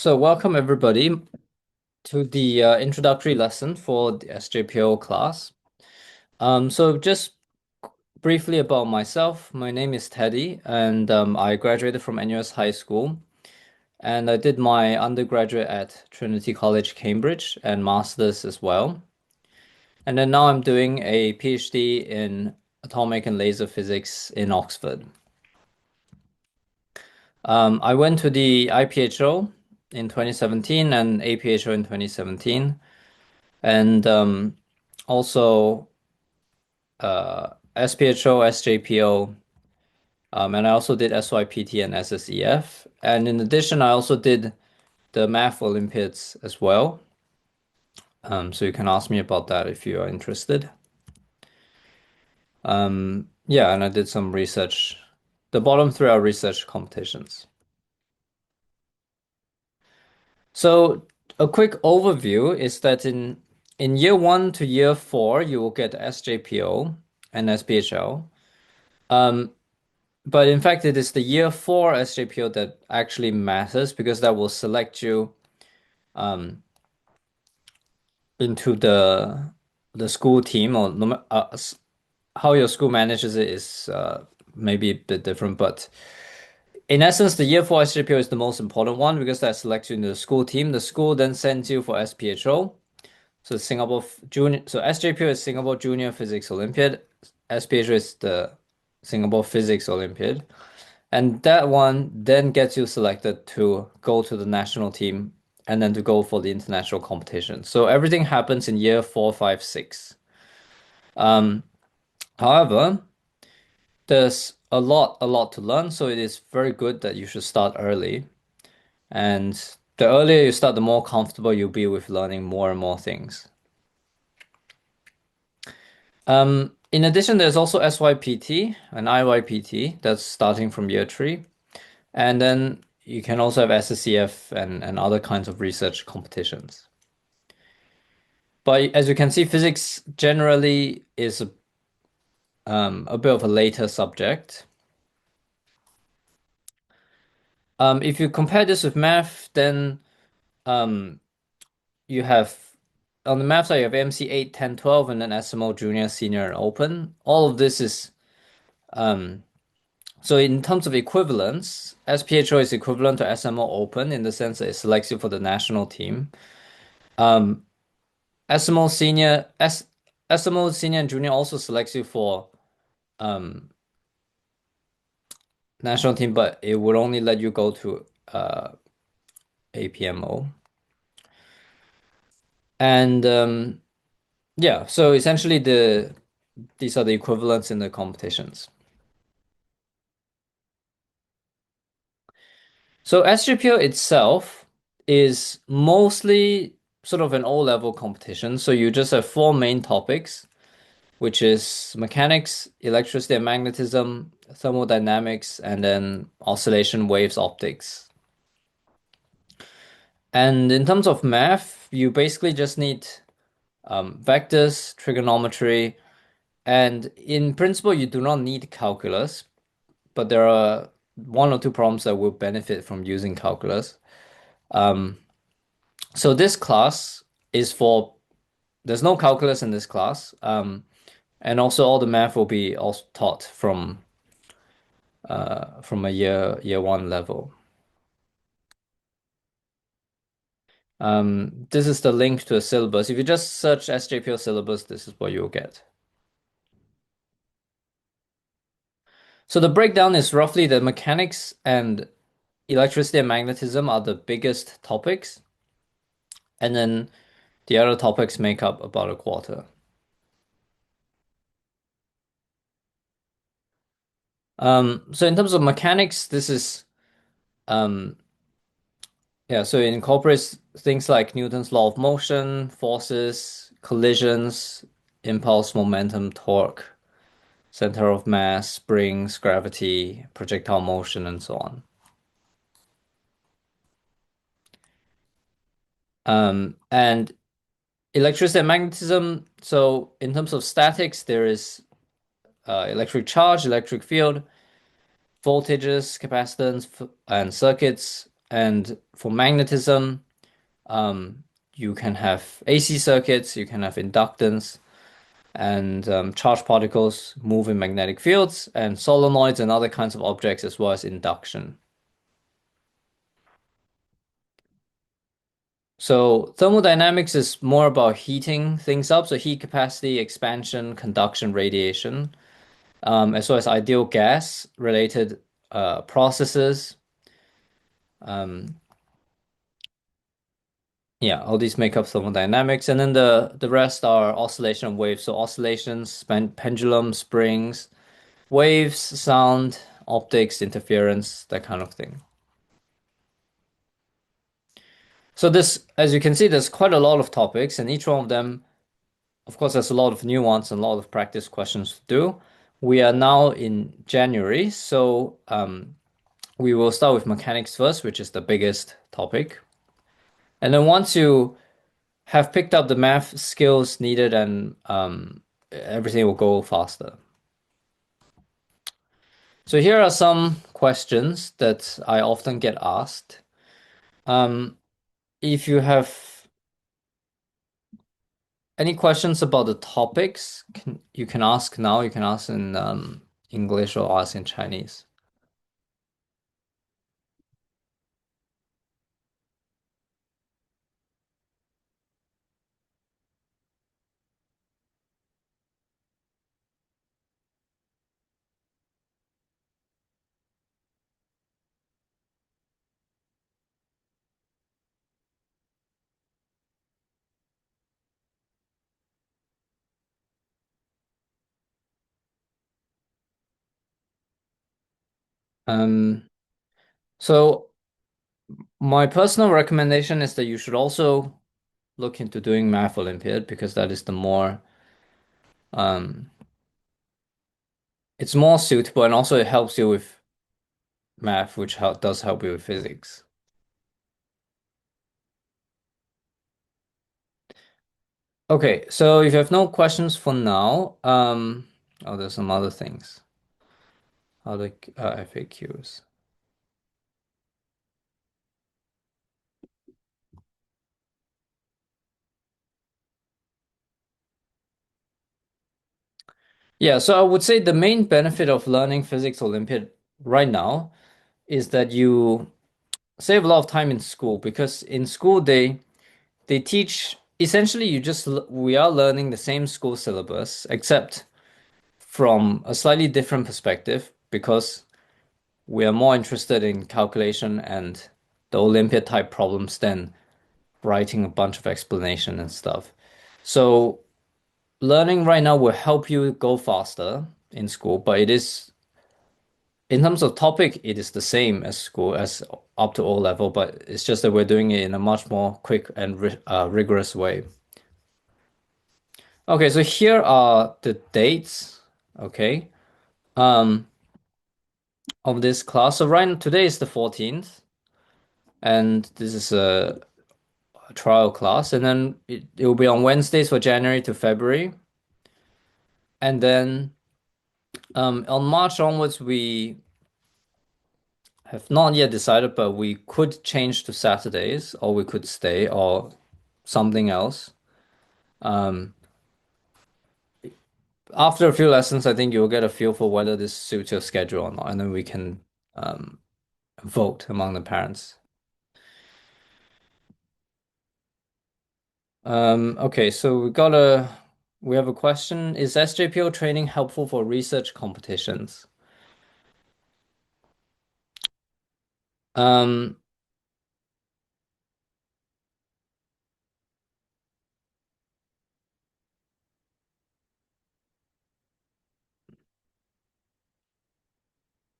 So welcome everybody to the introductory lesson for the SJPO class. So just briefly about myself, my name is Teddy, and I graduated from NUS High School, and I did my undergraduate at Trinity College, Cambridge, and master's as well. And then now I'm doing a PhD in atomic and laser physics in Oxford. I went to the IPHO in 2017 and APHO in 2017. And also SPHO, SJPO, and I also did SYPT and SSEF. And in addition, I also did the Math Olympiads as well. So you can ask me about that if you are interested. Yeah, and I did some research. The bottom three are research competitions. So a quick overview is that in year one to year four, you will get SJPO and SPHL. Um, But in fact, it is the year four SJPO that actually matters because that will select you um, into the school team or how your school manages it is maybe a bit different. But in essence, the year four SJPO is the most important one because that selects you into the school team. The school then sends you for SPHO. So Singapore Junior. So SJPO is Singapore Junior Physics Olympiad. SPHO is the Singapore Physics Olympiad. And that one then gets you selected to go to the national team and then to go for the international competition. So everything happens in year four, five, six. Um, However, there's a lot to learn, so it is very good that you should start early. And the earlier you start, the more comfortable you'll be with learning more and more things. In addition, there's also SYPT and IYPT that's starting from year three. And then you can also have SSCF and other kinds of research competitions. But as you can see, physics generally is a bit of a later subject. If you compare this with math, then um, you have on the math side, you have MC 8, 10, 12, and then SMO, Junior, Senior, and Open. All of this is um, so in terms of equivalence, SPHO is equivalent to SMO Open in the sense that it selects you for the national team. Um, SMO Senior, SMO Senior and Junior also selects you for um, national team, but it would only let you go to APMO. And yeah, so essentially these are the equivalents in the competitions. So SGPO itself is mostly sort of an O-level competition. So you just have four main topics, which is mechanics, electricity and magnetism, thermodynamics, and then oscillation waves optics. And in terms of math, you basically just need vectors, trigonometry, and in principle, you do not need calculus, but there are one or two problems that will benefit from using calculus. Um, so this class is for, there's no calculus in this class, and also all the math will be also taught from a year one level. This is the link to a syllabus. If you just search SJPO syllabus, this is what you'll get. So the breakdown is roughly the mechanics and electricity and magnetism are the biggest topics, and then the other topics make up about a quarter. So in terms of mechanics, this is um, yeah, so it incorporates things like Newton's law of motion, forces, collisions, impulse, momentum, torque, center of mass, springs, gravity, projectile motion, and so on. And electricity and magnetism. So in terms of statics, there is electric charge, electric field, voltages, capacitance, and circuits. And for magnetism, um, you can have AC circuits, you can have inductance, and charged particles move in magnetic fields, and solenoids and other kinds of objects, as well as induction. So thermodynamics is more about heating things up, so heat capacity, expansion, conduction, radiation, as well as ideal gas related processes. Um, yeah, all these make up thermodynamics, and then the rest are oscillation of waves. So oscillations, pendulum, springs, waves, sound, optics, interference, that kind of thing. So this, as you can see, there's quite a lot of topics, and each one of them, of course, there's a lot of nuance and a lot of practice questions to do. We are now in January, so we will start with mechanics first, which is the biggest topic. And then once you have picked up the math skills needed, and everything will go faster. So here are some questions that I often get asked. Um, if you have any questions about the topics, you can ask now. You can ask in English or ask in Chinese. Um, so my personal recommendation is that you should also look into doing Math Olympiad because that is the more um, it's more suitable, and also it helps you with math, which does help you with physics. Okay, so if you have no questions for now, oh, there's some other things. Other FAQs. Yeah, so I would say the main benefit of learning Physics Olympiad right now is that you save a lot of time in school, because in school they teach essentially we are learning the same school syllabus except from a slightly different perspective, because we are more interested in calculation and the Olympiad type problems than writing a bunch of explanation and stuff. So learning right now will help you go faster in school, but it is in terms of topic, it is the same as school as up to O level, but it's just that we're doing it in a much more quick and rigorous way. Okay, so here are the dates, okay, um, of this class. So today is the 14th, and this is a trial class, and then it will be on Wednesdays for January to February, and then on March onwards we have not yet decided, but we could change to Saturdays, or we could stay, or something else. Um, After a few lessons, I think you'll get a feel for whether this suits your schedule or not, and then we can um, vote among the parents. Okay, so we have a question. Is SJPO training helpful for research competitions? Um,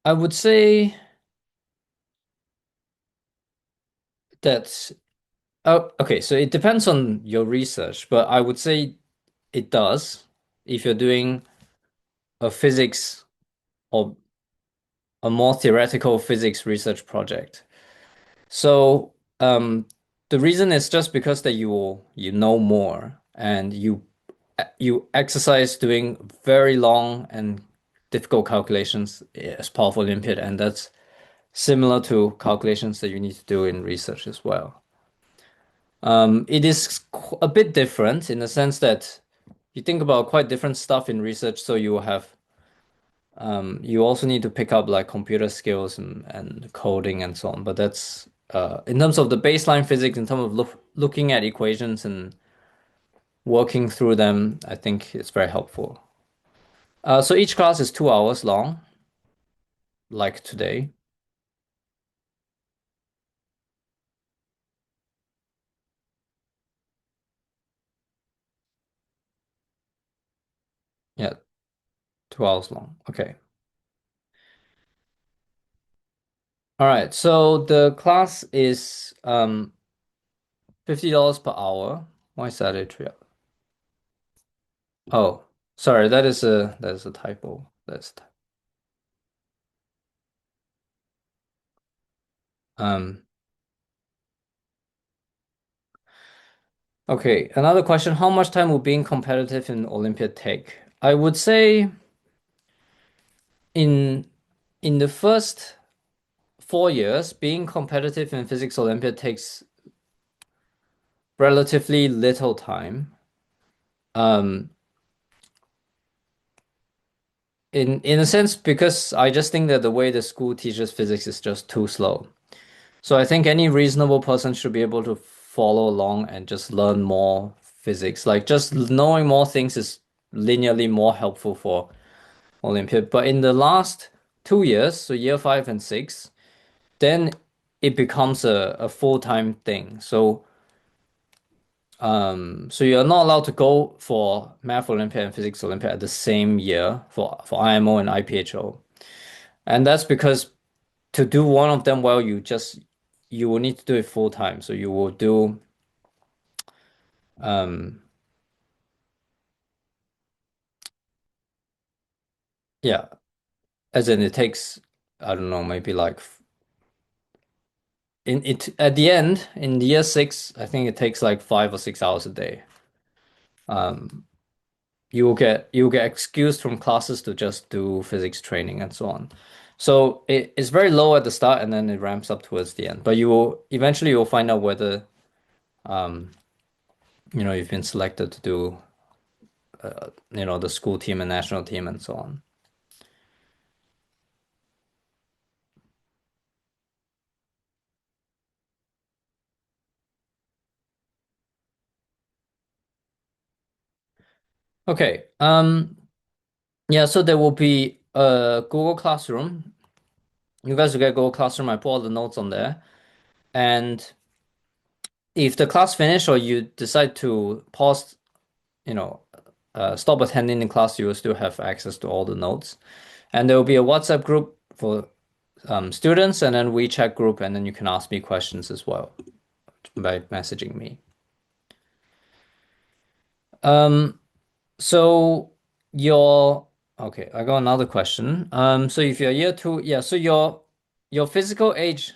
I would say that, oh, okay, so it depends on your research, but I would say it does if you're doing a physics or a more theoretical physics research project. So the reason is just because that you know more, and you exercise doing very long and difficult calculations as part of Olympiad, and similar to calculations that you need to do in research as well. It is a bit different in the sense that you think about quite different stuff in research, so you have you also need to pick up like computer skills and coding and so on. But that's in terms of the baseline physics, in terms of looking at equations and working through them, I think it's very helpful. So each class is 2 hours long, like today. Yeah, 2 hours long. Okay. All right. So the class is $50 per hour. Why is that a trio? Oh, sorry, that is a typo. Um okay, another question. How much time will being competitive in Olympiad take? I would say in in the first 4 years, being competitive in physics Olympiad takes relatively little time. Um, in a sense, because I just think that the way the school teaches physics is just too slow. So I think any reasonable person should be able to follow along and just learn more physics. Like just knowing more things is linearly more helpful for Olympiad. But in the last 2 years, so year five and six, then it becomes a full-time thing. So you're not allowed to go for Math Olympiad and Physics Olympiad at the same year for IMO and IPHO. And that's because to do one of them well, you will need to do it full time. So you will do um yeah, as in it takes I don't know, maybe like in it at the end in year six, I think it takes like 5 or 6 hours a day. Um you will get excused from classes to just do physics training and so on. So it's very low at the start and then it ramps up towards the end. But you will find out whether um you've been selected to do the school team and national team and so on. Okay. Yeah, so there will be a Google Classroom. You guys will get Google Classroom. I put all the notes on there. And if the class finish or you decide to pause, you know, stop attending the class, you will still have access to all the notes. And there will be a WhatsApp group for students and then WeChat group, and then you can ask me questions as well by messaging me. Um, so your okay, I got another question. So if you're year two, yeah, so your physical age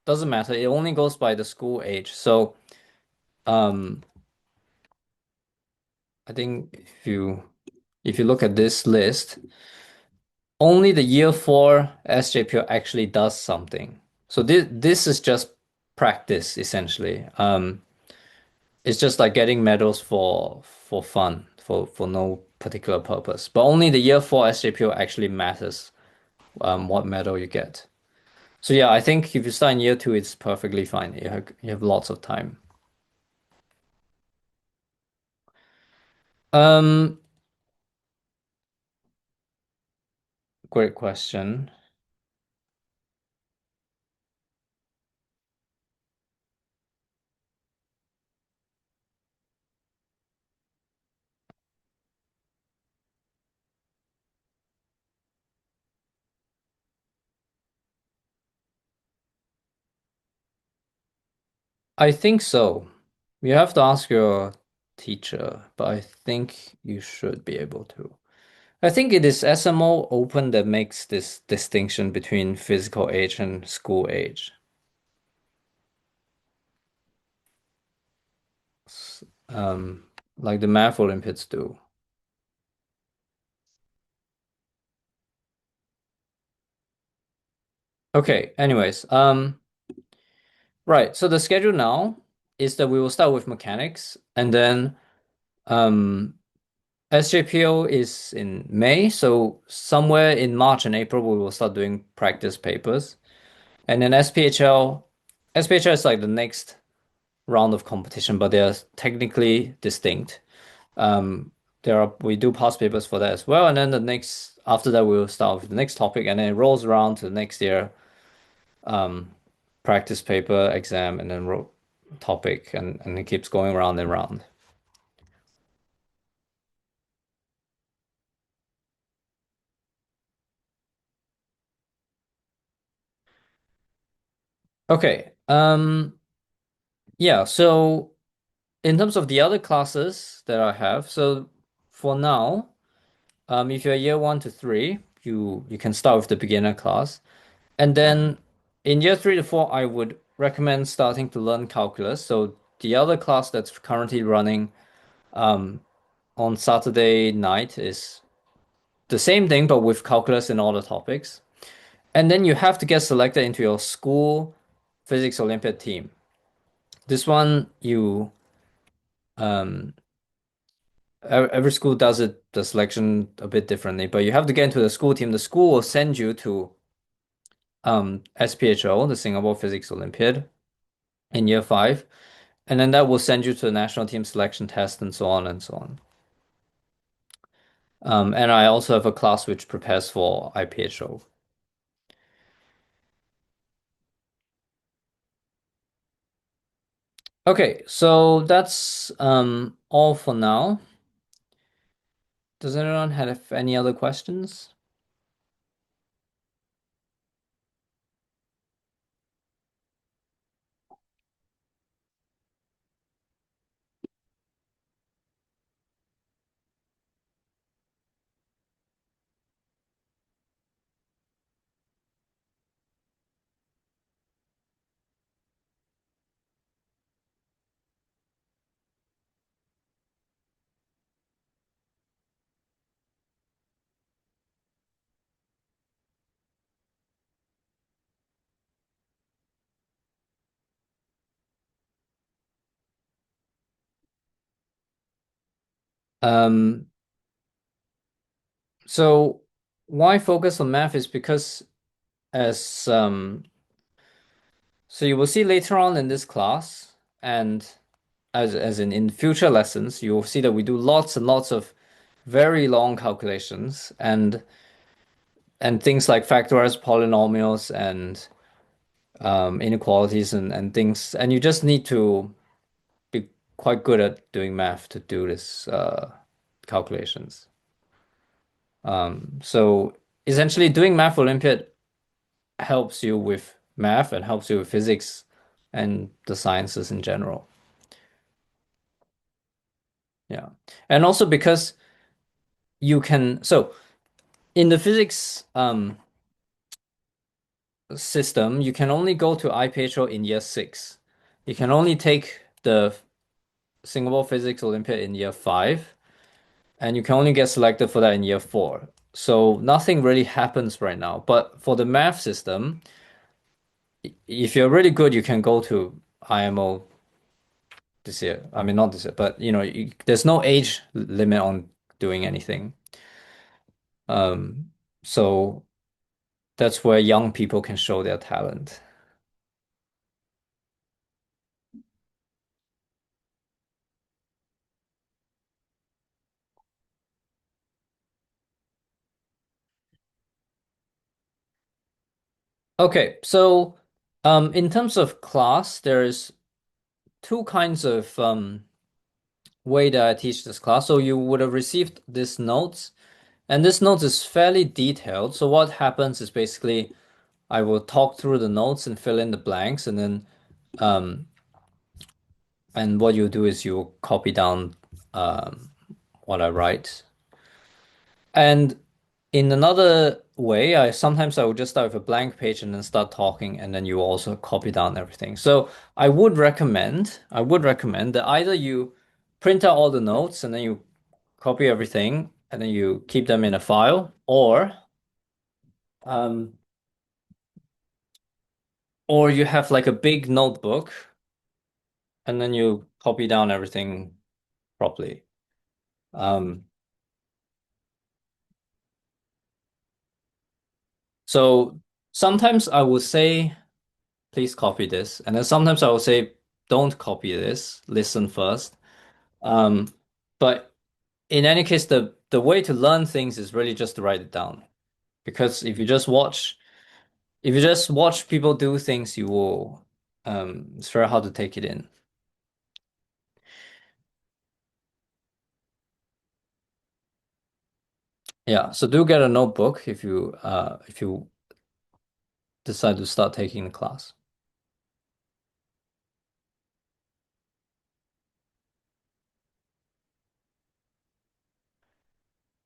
doesn't matter. It only goes by the school age. So um, I think if you look at this list, only the year four SJPO actually does something. So this is just practice essentially. It's just like getting medals for fun, for no particular purpose. But only the year four SJPO actually matters. What medal you get. So yeah, I think if you start in year two, it's perfectly fine. You have lots of time. Um, Great question. I think so. You have to ask your teacher, but I think you should be able to. I think it is SMO Open that makes this distinction between physical age and school age. Um, like the Math Olympiads do. Okay, anyways, right. So the schedule now is that we will start with mechanics and then um SJPO is in May, so somewhere in March and April we will start doing practice papers. And then SPHL is like the next round of competition, but they are technically distinct. Um, we do past papers for that as well, and then the next after that we'll start with the next topic, and then it rolls around to the next year, um, practice paper, exam, and then topic, and it keeps going round and round. Okay. Yeah. So in terms of the other classes that I have, so for now, if you're year one to three, you can start with the beginner class. And then in year three to four, I would recommend starting to learn calculus. So the other class that's currently running um, on Saturday night is the same thing, but with calculus in all the topics. And then you have to get selected into your school physics Olympiad team. This one, um, every school does the selection a bit differently, but you have to get into the school team. The school will send you to SPHO, the Singapore Physics Olympiad, in year five. And then that will send you to the national team selection test and so on and so on. And I also have a class which prepares for IPHO. Okay, so that's all for now. Does anyone have any other questions? Um, so why focus on math is because as so you will see later on in this class and as in future lessons, you will see that we do lots and lots of very long calculations and things like factorized polynomials and inequalities and things. And you just need to be quite good at doing math to do this calculations. So essentially, doing Math Olympiad helps you with math and helps you with physics and the sciences in general. Yeah. And also because you can, so in the physics system, you can only go to IPHO in year six. You can only take the Singapore Physics Olympiad in year five, and you can only get selected for that in year four. So nothing really happens right now. But for the math system, if you're really good, you can go to IMO this year. I mean, not this year, but there's no age limit on doing anything. Um, so that's where young people can show their talent. Okay, so in terms of class, there's two kinds of way that I teach this class. So you would have received this notes, and this notes is fairly detailed. So what happens is basically I will talk through the notes and fill in the blanks, and then um, and what you do is you copy down what I write. And in another way, I would just start with a blank page and then start talking, and then you also copy down everything. So I would recommend that either you print out all the notes and then you copy everything and then you keep them in a file, or um, or you have like a big notebook and then you copy down everything properly. Um, so sometimes I will say, please copy this. And then sometimes I will say, don't copy this, listen first. Um, but in any case, the way to learn things is really just to write it down. Because if you just watch people do things, you will, it's very hard to take it in. Yeah, so do get a notebook if you decide to start taking the class.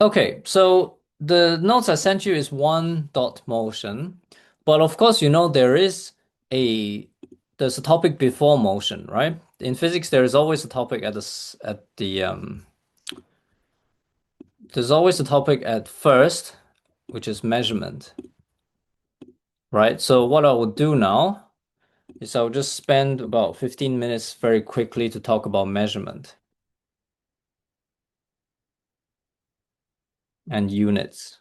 Okay, so the notes I sent you is one dot motion, but of course, you know a there's a topic before motion, right? In physics, there is always a topic at the there's always a topic at first, which is measurement, right? So what I will do now is I'll just spend about 15 minutes very quickly to talk about measurement and units.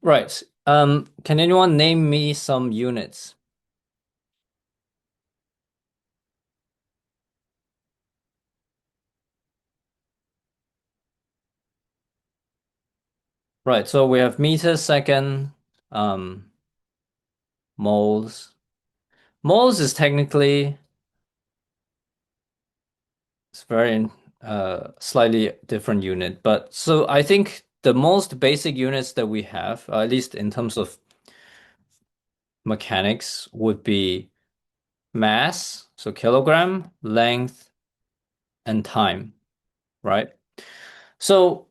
Right. Can anyone name me some units? Right. So we have meters, second, um, moles. Moles is technically it's very slightly different unit, but so I think the most basic units that we have, at least in terms of mechanics, would be mass, so kilogram, length, and time, right? So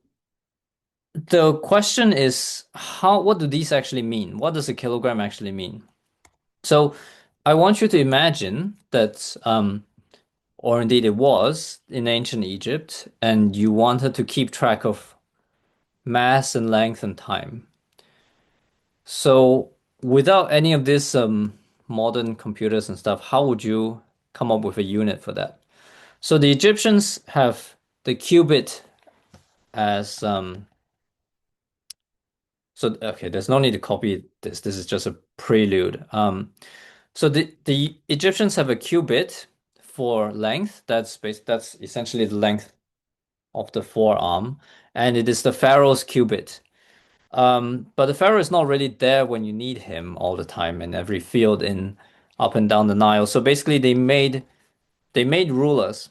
the question is what do these actually mean? What does a kilogram actually mean? So I want you to imagine that or indeed it was in ancient Egypt, and you wanted to keep track of mass and length and time. So without any of this modern computers and stuff, how would you come up with a unit for that? So the Egyptians have the cubit as so okay, there's no need to copy this. This is just a prelude. So the Egyptians have a cubit for length. That's essentially the length of the forearm, and it is the pharaoh's cubit. But the pharaoh is not really there when you need him all the time in every field in up and down the Nile. So basically, they made rulers,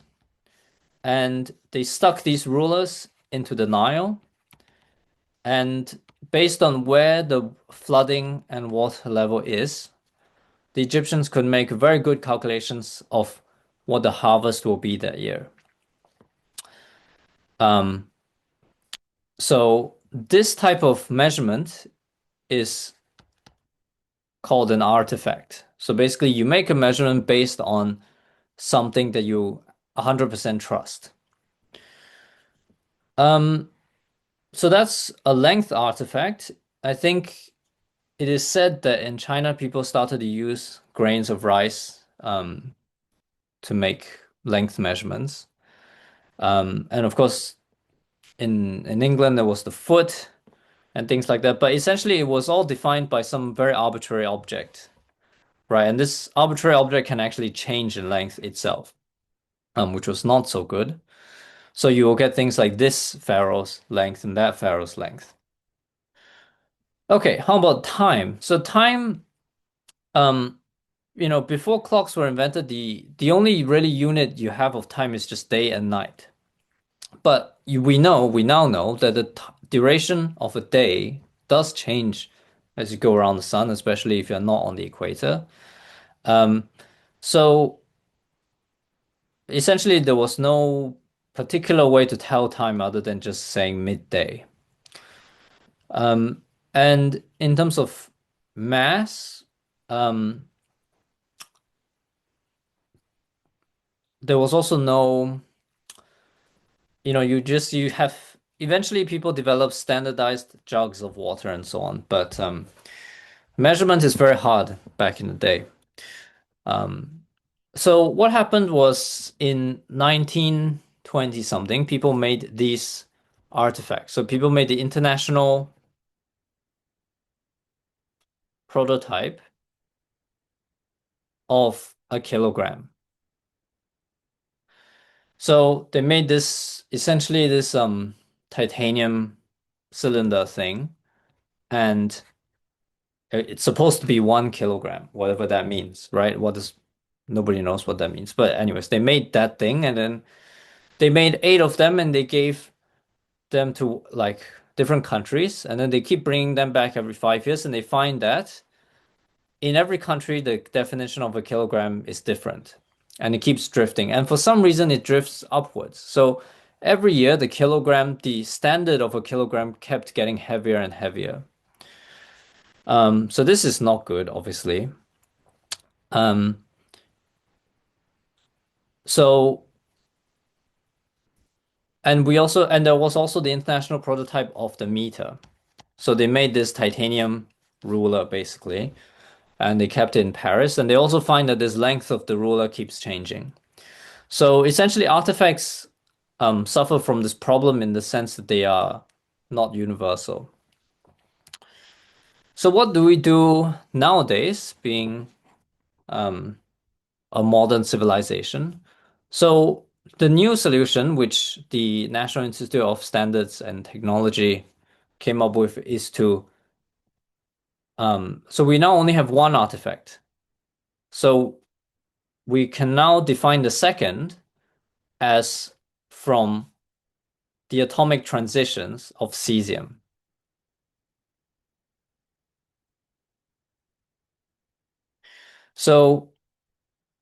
and they stuck these rulers into the Nile, and based on where the flooding and water level is, the Egyptians could make very good calculations of what the harvest will be that year. Um, so this type of measurement is called an artifact. So basically, you make a measurement based on something that you 100% trust. Um, so that's a length artifact. I think it is said that in China, people started to use grains of rice to make length measurements. And of course, in England, there was the foot and things like that. But essentially, it was all defined by some very arbitrary object, right? And this arbitrary object can actually change in length itself, which was not so good. So you will get things like this pharaoh's length and that pharaoh's length. Okay, how about time? So time, um, before clocks were invented, the only really unit you have of time is just day and night. But we now know that the t duration of a day does change as you go around the sun, especially if you're not on the equator. Um, so essentially, there was no particular way to tell time other than just saying midday. Um, and in terms of mass, um, there was also no, you have. eventually people develop standardized jugs of water and so on, but measurement is very hard back in the day. Um, so what happened was in 1920 something, people made these artifacts. So people made the international prototype of a kilogram. So they made this essentially this titanium cylinder thing, and it's supposed to be 1 kilogram, whatever that means, right? What is Nobody knows what that means. But anyways, they made that thing and then they made eight of them and they gave them to like different countries, and then they keep bringing them back every 5 years, and they find that in every country the definition of a kilogram is different, and it keeps drifting. And for some reason, it drifts upwards. So every year, the standard of a kilogram kept getting heavier and heavier. So this is not good, obviously. Um, so and there was also the international prototype of the meter. So they made this titanium ruler basically, and they kept it in Paris. And they also find that this length of the ruler keeps changing. So essentially, artifacts suffer from this problem in the sense that they are not universal. So what do we do nowadays, being um, a modern civilization? So the new solution, which the National Institute of Standards and Technology came up with, is to so we now only have one artifact. So we can now define the second as from the atomic transitions of cesium. So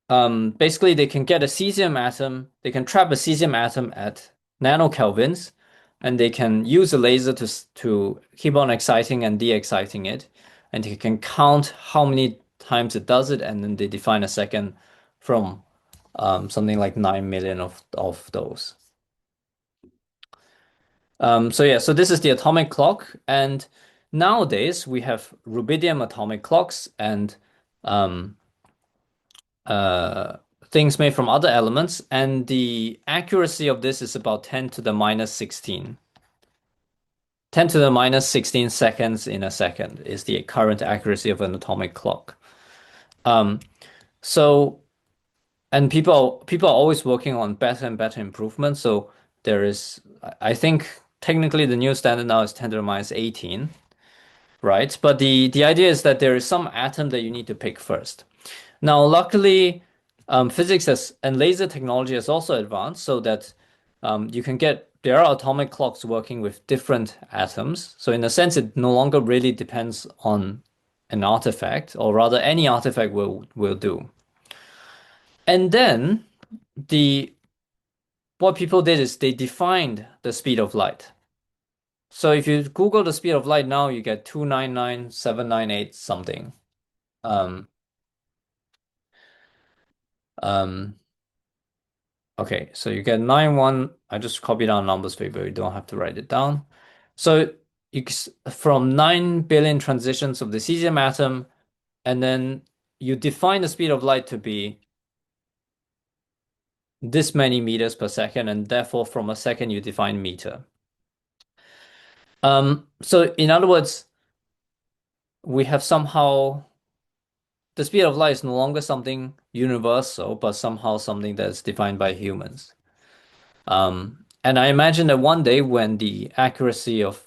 basically, they can get a cesium atom, they can trap a cesium atom at nanokelvins, and they can use a laser to keep on exciting and de-exciting it, and they can count how many times it does it, and then they define a second from something like 9 million of those. So yeah, so this is the atomic clock, and nowadays we have rubidium atomic clocks and um, uh, things made from other elements, and the accuracy of this is about 10 to the minus 16. 10 to the minus 16 seconds in a second is the current accuracy of an atomic clock. Um, so, and people are always working on better and better improvements. So there is, I think, technically the new standard now is 10 to the minus 18, right? But the idea is that there is some atom that you need to pick first. Now, luckily, physics and laser technology has also advanced so that there are atomic clocks working with different atoms. So in a sense, it no longer really depends on an artifact, or rather any artifact will do. And then the what people did is they defined the speed of light. So if you Google the speed of light now, you get 299,798 something. Um, um, Okay, so you get 91. I just copied down numbers for you, but you don't have to write it down. So from 9 billion transitions of the cesium atom, and then you define the speed of light to be this many meters per second, and therefore from a second you define meter. So in other words, we have somehow the speed of light is no longer something universal, but somehow something that's defined by humans. And I imagine that one day when the accuracy of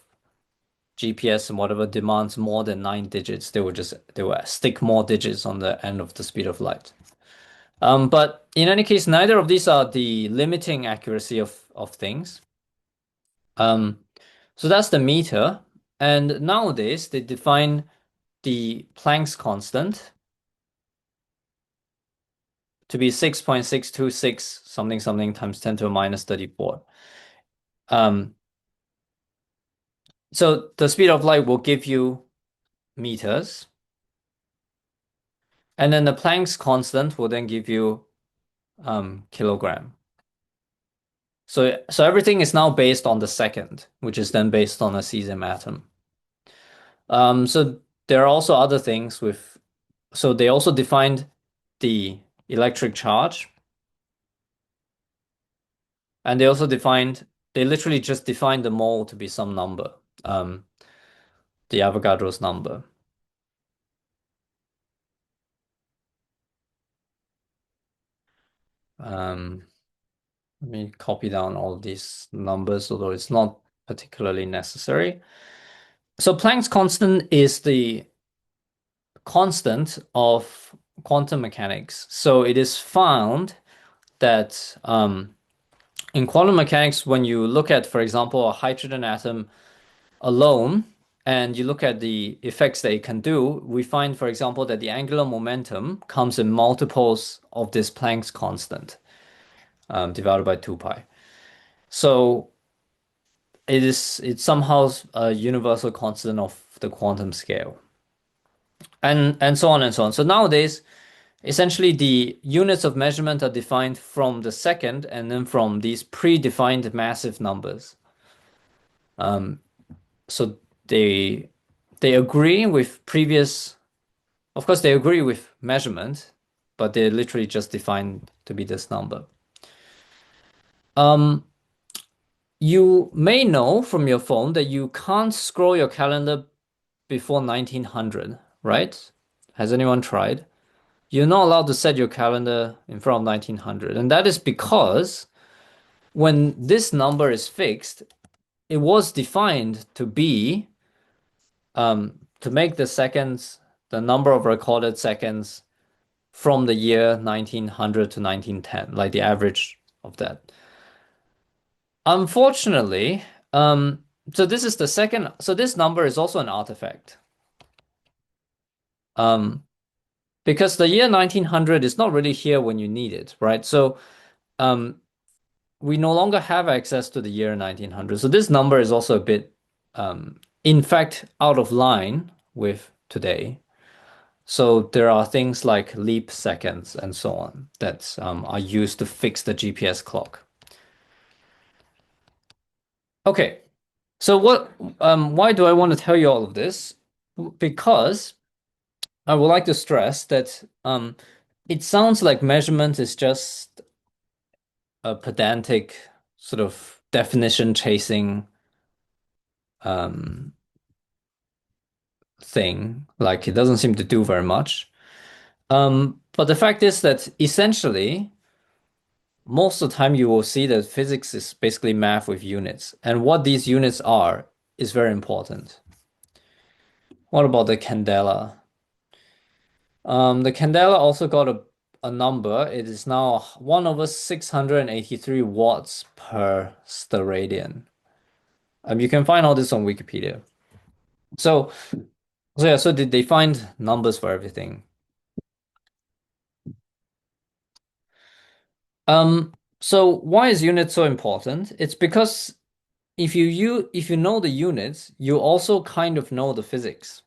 GPS and whatever demands more than 9 digits, they will stick more digits on the end of the speed of light. But in any case, neither of these are the limiting accuracy of things. Um, so that's the meter. And nowadays they define the Planck's constant to be 6.626 something something times 10 to the minus 34. Um, so the speed of light will give you meters. And then the Planck's constant will then give you kilogram. So everything is now based on the second, which is then based on a cesium atom. So there are also other things with, so they also defined the electric charge, and they literally just defined the mole to be some number, um, the Avogadro's number. Um, Let me copy down all these numbers, although it's not particularly necessary. So Planck's constant is the constant of quantum mechanics. So it is found that in quantum mechanics, when you look at, for example, a hydrogen atom alone, and you look at the effects that it can do, we find, for example, that the angular momentum comes in multiples of this Planck's constant, divided by 2 pi. So it's somehow a universal constant of the quantum scale, and so on and so on. So nowadays, essentially, the units of measurement are defined from the second and then from these predefined massive numbers. So they they agree with previous, of course, they agree with measurement, but they're literally just defined to be this number. Um, you may know from your phone that you can't scroll your calendar before 1900, right? Has anyone tried? You're not allowed to set your calendar in front of 1900. And that is because when this number is fixed, it was defined to be to make the seconds, the number of recorded seconds from the year 1900 to 1910, like the average of that. Unfortunately, so this is the second, so this number is also an artifact. Um, because the year 1900 is not really here when you need it, right? So um, we no longer have access to the year 1900. So this number is also a bit, in fact, out of line with today. So there are things like leap seconds and so on that are used to fix the GPS clock. Okay, so why do I want to tell you all of this? Because I would like to stress that it sounds like measurement is just a pedantic sort of definition chasing um, thing. Like it doesn't seem to do very much. But the fact is that essentially, most of the time you will see that physics is basically math with units. And what these units are is very important. What about the candela? The candela also got a number. It is now 1 over 683 watts per steradian. You can find all this on Wikipedia. So, so yeah, so did they find numbers for everything? So why is unit so important? It's because if you know the units, you also kind of know the physics,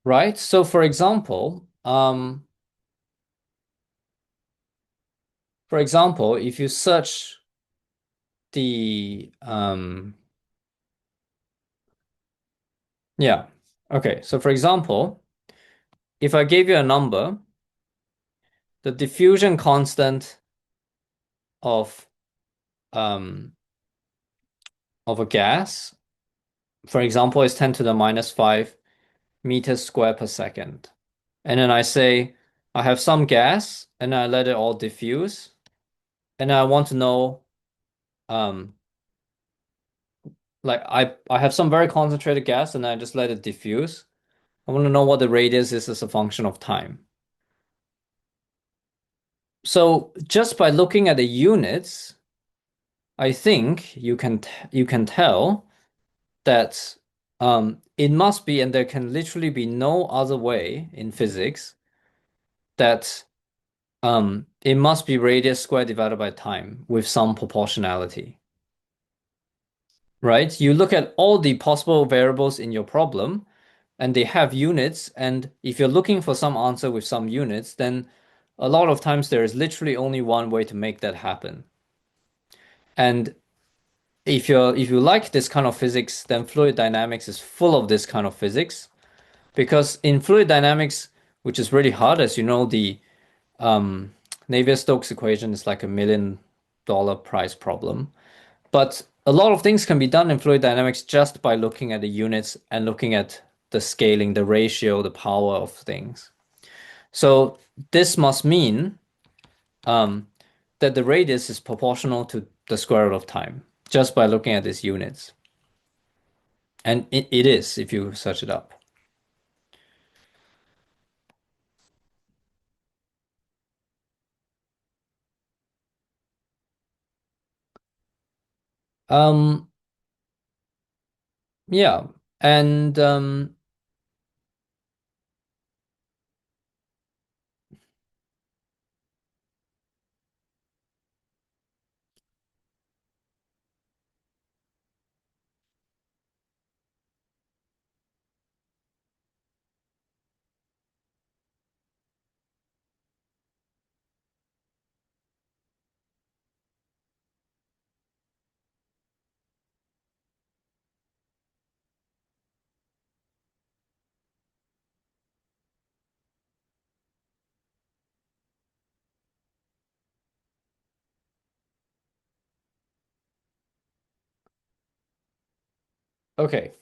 right? So for example, if you search the yeah, okay. So for example, if I gave you a number, the diffusion constant of um of a gas, for example, is 10 to the minus 5 meters square per second. And then I say I have some gas and I let it all diffuse, and I want to know um like I have some very concentrated gas and I just let it diffuse. I want to know what the radius is as a function of time. So just by looking at the units, I think you can tell that it must be, and there can literally be no other way in physics that it must be radius squared divided by time with some proportionality. right? You look at all the possible variables in your problem and they have units. And if you're looking for some answer with some units, then a lot of times there is literally only one way to make that happen. And if you like this kind of physics, then fluid dynamics is full of this kind of physics. Because in fluid dynamics, which is really hard, as you know, the um, Navier-Stokes equation is like $1 million prize problem. But a lot of things can be done in fluid dynamics just by looking at the units and looking at the scaling, the ratio, the power of things. So this must mean um, that the radius is proportional to the square root of time just by looking at these units. And it is if you search it up. Um, yeah. And okay.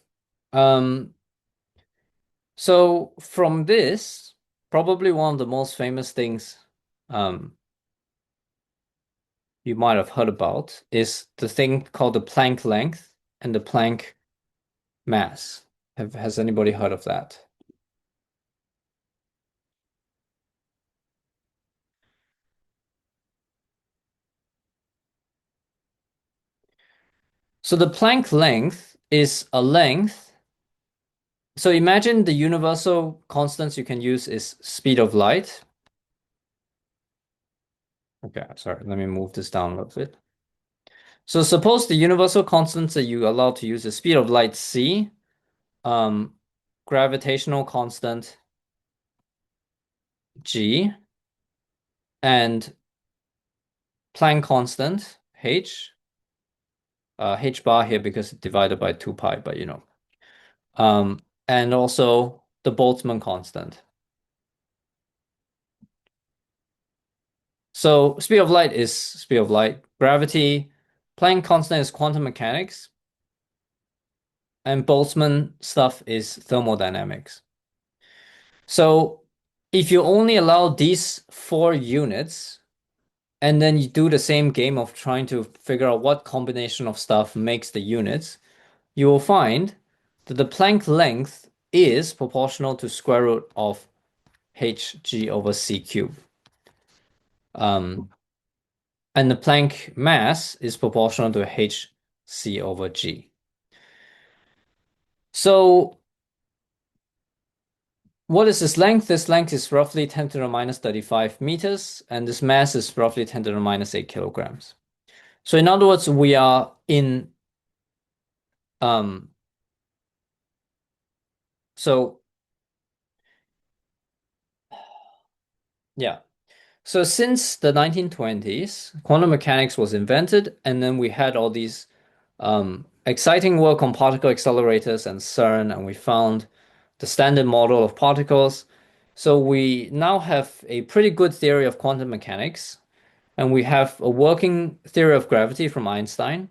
Um, so from this, probably one of the most famous things um, you might have heard about is the thing called the Planck length and the Planck mass. Has anybody heard of that? So the Planck length is a length. So imagine the universal constants you can use is speed of light. Okay, sorry, let me move this down a little bit. So suppose the universal constants that you allow to use is speed of light c, um, gravitational constant g, and Planck constant h, h bar here because it's divided by 2 pi, but you know. And also the Boltzmann constant. So speed of light is speed of light. Gravity, Planck constant is quantum mechanics, and Boltzmann stuff is thermodynamics. So if you only allow these four units, and then you do the same game of trying to figure out what combination of stuff makes the units, you will find that the Planck length is proportional to square root of hg over c cubed. Um, and the Planck mass is proportional to hc over g. So what is this length? This length is roughly 10 to the minus 35 meters, and this mass is roughly 10 to the minus 8 kilograms. So in other words, we are in um so yeah. So since the 1920s, quantum mechanics was invented, and then we had all these exciting work on particle accelerators and CERN, and we found the standard model of particles. So we now have a pretty good theory of quantum mechanics, and we have a working theory of gravity from Einstein.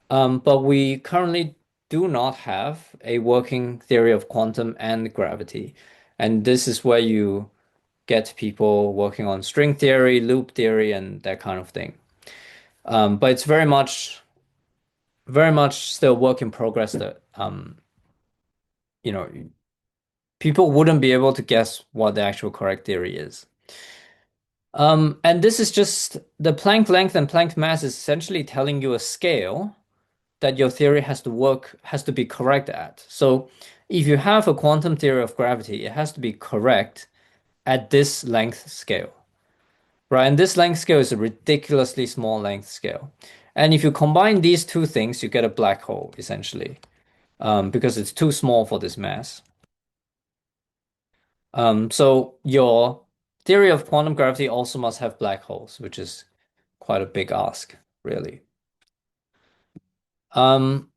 But we currently do not have a working theory of quantum and gravity. And this is where you get people working on string theory, loop theory, and that kind of thing. But it's very much still work in progress that you know, people wouldn't be able to guess what the actual correct theory is. And this is just the Planck length and Planck mass is essentially telling you a scale that your theory has to be correct at. So if you have a quantum theory of gravity, it has to be correct at this length scale, right? And this length scale is a ridiculously small length scale. And if you combine these two things, you get a black hole, essentially, because it's too small for this mass. So your theory of quantum gravity also must have black holes, which is quite a big ask, really. Um,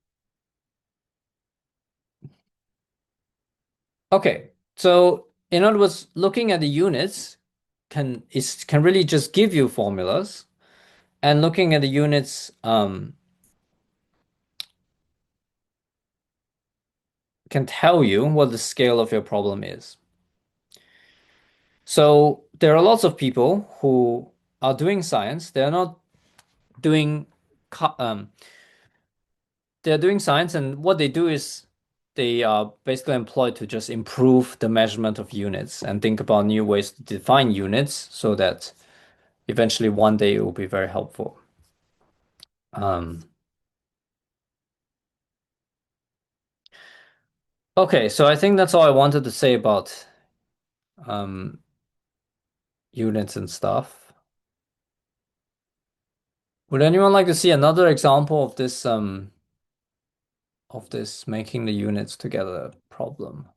okay, so in other words, looking at the units can really just give you formulas, and looking at the units can tell you what the scale of your problem is. So there are lots of people who are doing science. Doing um, they're doing science, and what they do is they are basically employed to just improve the measurement of units and think about new ways to define units so that eventually one day it will be very helpful. Um, okay, so I think that's all I wanted to say about um, units and stuff. Would anyone like to see another example of this making the units together problem?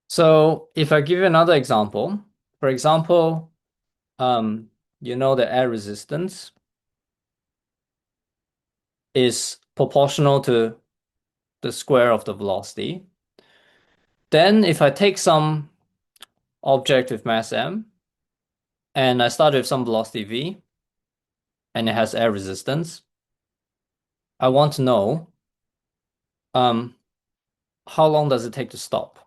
So if I give you another example, for example, um, you know the air resistance is proportional to the square of the velocity. Then if I take some object with mass m and I start with some velocity v and it has air resistance, I want to know um, how long does it take to stop?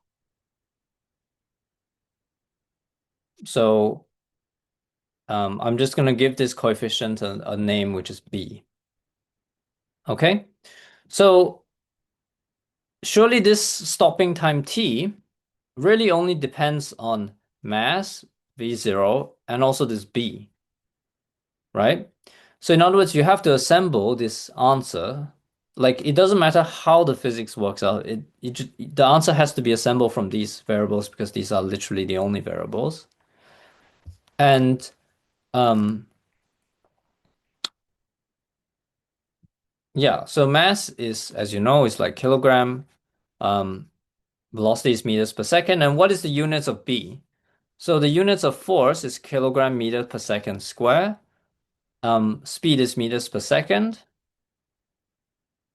So I'm just going to give this coefficient a name, which is b. Okay, so surely this stopping time t really only depends on mass v0 and also this b, right? So in other words, you have to assemble this answer. Like it doesn't matter how the physics works out. The answer has to be assembled from these variables because these are literally the only variables. And um, yeah, so mass is, as you know, is like kilogram. Um, velocity is meters per second. And what is the units of B? So the units of force is kilogram meter per second square. Speed is meters per second.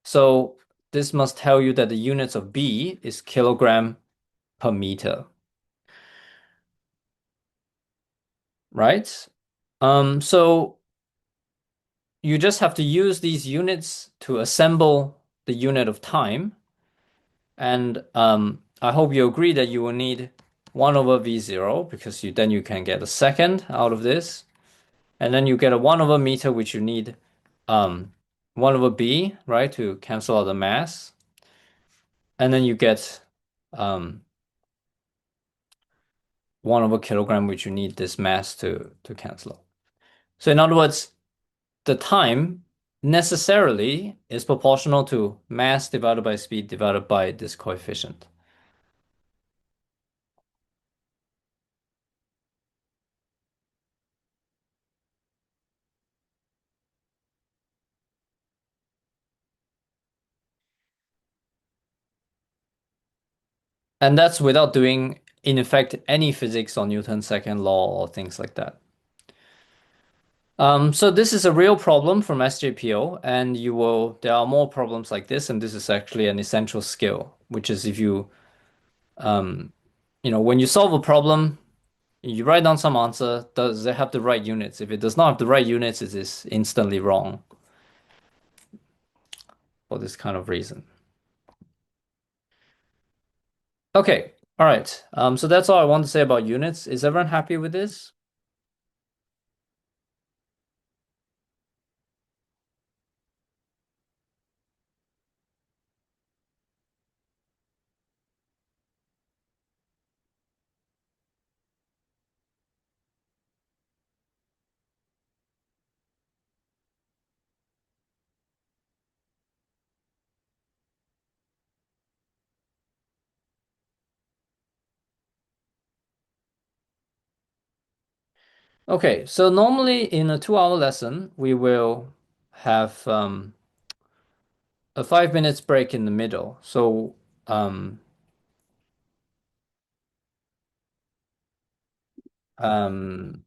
So this must tell you that the units of B is kilogram per meter, right? So you just have to use these units to assemble the unit of time. And I hope you agree that you will need 1 over V0 because then you can get a second out of this. And then you get a 1 over meter, which you need 1 over B, right, to cancel out the mass. And then you get 1 over kilogram, which you need this mass to cancel. So in other words, the time necessarily is proportional to mass divided by speed divided by this coefficient. And that's without doing, in effect, any physics on Newton's second law or things like that. So this is a real problem from SJPO, and there are more problems like this, and this is actually an essential skill, which is if um, when you solve a problem, you write down some answer, does it have the right units? If it does not have the right units, it is instantly wrong for this kind of reason. Okay, all right. So that's all I want to say about units. Is everyone happy with this? Okay, so normally in a 2 hour lesson, we will have a 5 minutes break in the middle. Um, um,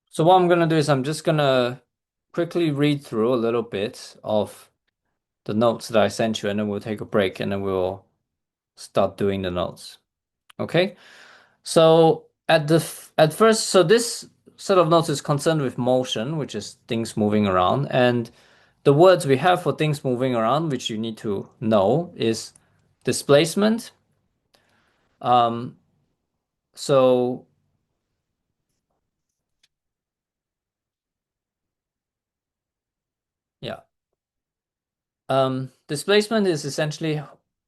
so what I'm gonna do is I'm just gonna quickly read through a little bit of the notes that I sent you, and then we'll take a break, and then we'll start doing the notes. Okay. So at first, so this set of notes is concerned with motion, which is things moving around, and the words we have for things moving around, which you need to know, is displacement. Um, so yeah, displacement is essentially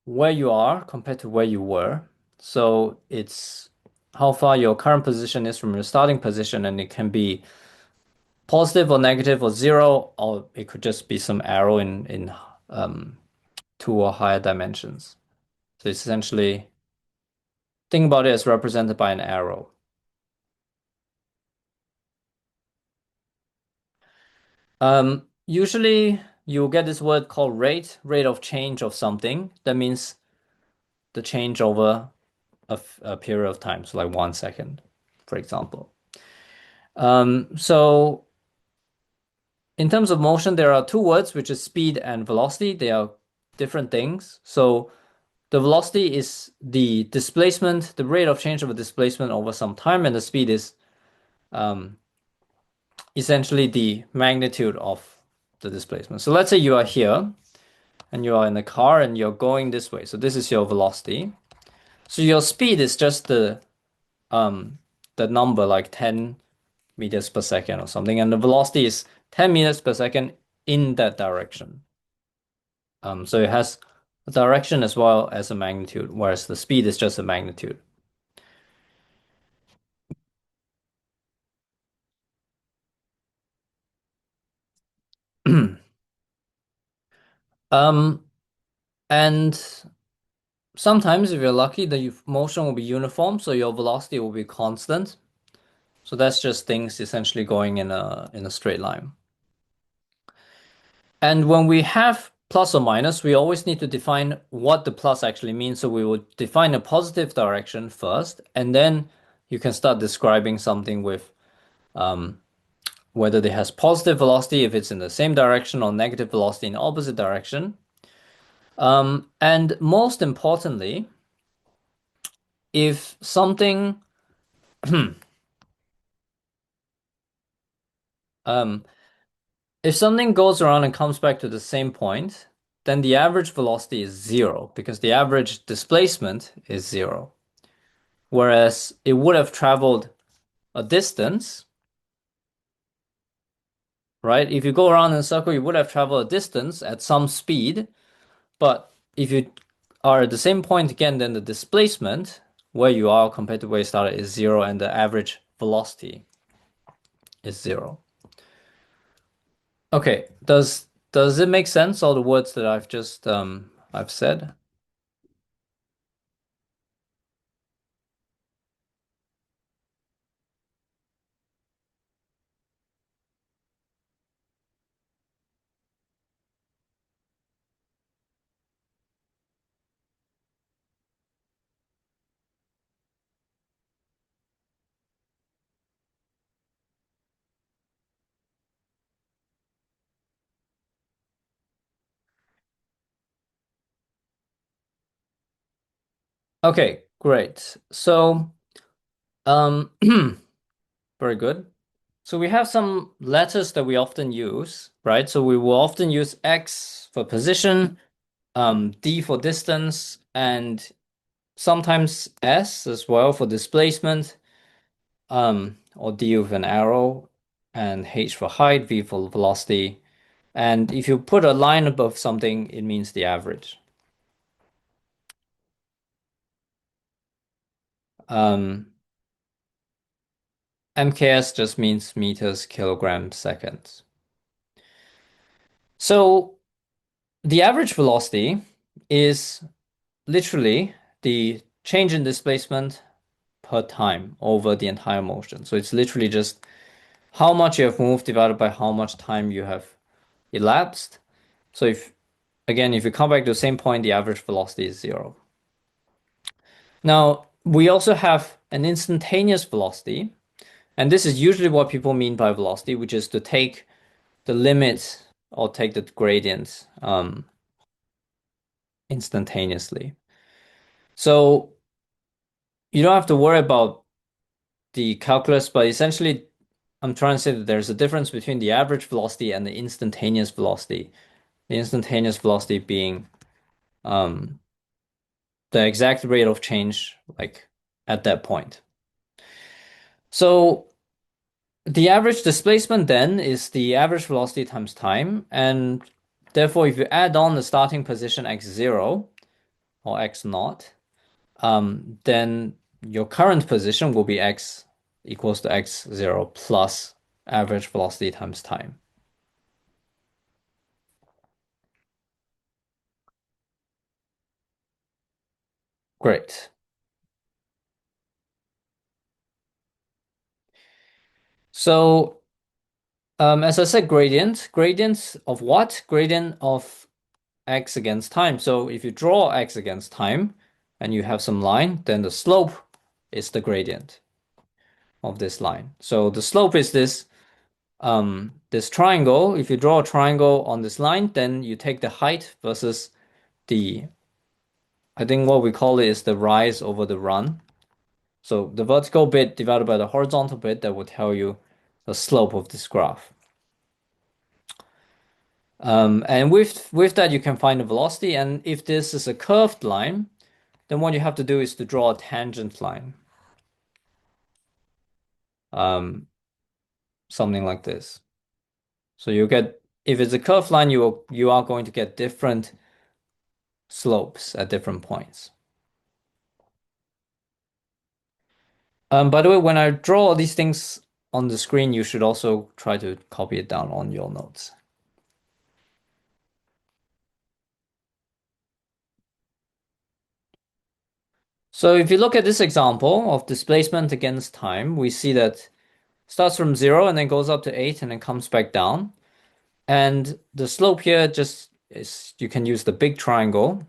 where you are compared to where you were. So it's how far your current position is from your starting position, and it can be positive or negative or zero, or it could just be some arrow in um, two or higher dimensions. So it's essentially, think about it as represented by an arrow. Usually you'll get this word called rate of change of something. That means the change over a period of time, so like 1 second, for example. So in terms of motion, there are two words, which is speed and velocity. They are different things. So the velocity is the displacement, the rate of change of a displacement over some time, and the speed is um, essentially the magnitude of the displacement. So let's say you are here and you are in a car and you're going this way. So this is your velocity. So your speed is just the number like 10 meters per second or something, and the velocity is 10 meters per second in that direction. So it has a direction as well as a magnitude, whereas the speed is just a magnitude. Um, and sometimes if you're lucky, the motion will be uniform, so your velocity will be constant. So that's just things essentially going in a straight line. And when we have plus or minus, we always need to define what the plus actually means. So we will define a positive direction first, and then you can start describing something with whether it has positive velocity, if it's in the same direction, or negative velocity in the opposite direction. And most importantly, if something um, if something goes around and comes back to the same point, then the average velocity is zero because the average displacement is zero. Whereas it would have traveled a distance, right? If you go around in a circle, you would have traveled a distance at some speed. But if you are at the same point again, then the displacement where you are compared to where you started is zero, and the average velocity is zero. Okay, does it make sense, all the words that I've said? Okay, great. So, um, very good. So we have some letters that we often use, right? So we will often use X for position, D for distance, and sometimes S as well for displacement, or D with an arrow, and H for height, V for velocity. And if you put a line above something, it means the average. Um, MKS just means meters, kilograms, seconds. So the average velocity is literally the change in displacement per time over the entire motion. So it's literally just how much you have moved divided by how much time you have elapsed. So if you come back to the same point, the average velocity is zero. Now, we also have an instantaneous velocity, and this is usually what people mean by velocity, which is to take the limit or take the gradient instantaneously. So you don't have to worry about the calculus, but essentially, I'm trying to say that there's a difference between the average velocity and the instantaneous velocity. The instantaneous velocity being um, the exact rate of change, like at that point. So the average displacement then is the average velocity times time, and therefore, if you add on the starting position x0 or x naught, then your current position will be x equals to x0 plus average velocity times time. Great. So, as I said, gradient of what? Gradient of x against time. So if you draw x against time and you have some line, then the slope is the gradient of this line. So the slope is this triangle. If you draw a triangle on this line, then you take the height versus the, I think what we call it is the rise over the run. So the vertical bit divided by the horizontal bit, that will tell you the slope of this graph. And with that, you can find the velocity. And if this is a curved line, then what you have to do is to draw a tangent line. Something like this. So you get, if it's a curved line, you are going to get different slopes at different points. By the way, when I draw these things on the screen, you should also try to copy it down on your notes. So if you look at this example of displacement against time, we see that starts from 0 and then goes up to 8 and then comes back down. And the slope here just is, you can use the big triangle.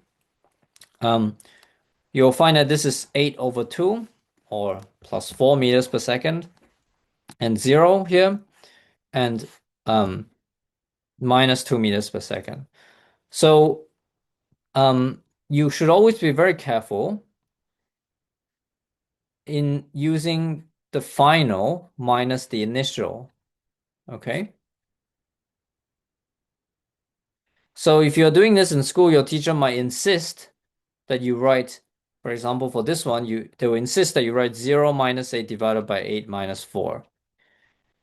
You'll find that this is 8 over 2 or plus 4 meters per second and 0 here and minus 2 meters per second. So you should always be very careful in using the final minus the initial. Okay. So if you're doing this in school, your teacher might insist that you write, for example, for this one, they will insist that you write 0 minus 8 divided by 8 minus 4.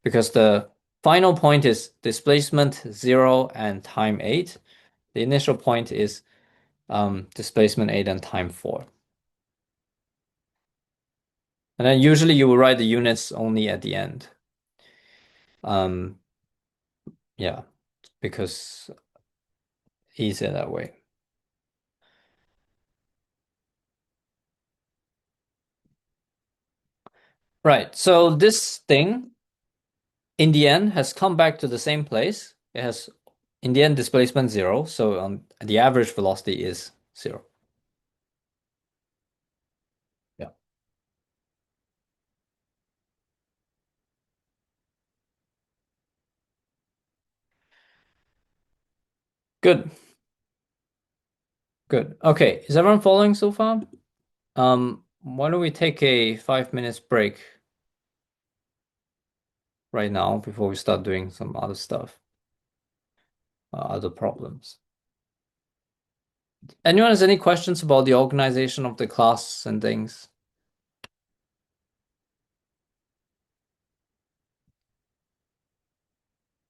Because the final point is displacement 0 and time 8. The initial point is displacement 8 and time 4. And then usually you will write the units only at the end. Yeah, because easier that way. Right, so this thing in the end has come back to the same place. It has in the end displacement 0, so the average velocity is 0. Yeah. Good. Good. Okay, is everyone following so far? Why don't we take a 5 minutes break right now before we start doing some other stuff, other problems. Anyone has any questions about the organization of the class and things?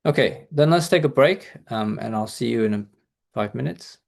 Okay, then let's take a break, and I'll see you in 5 minutes.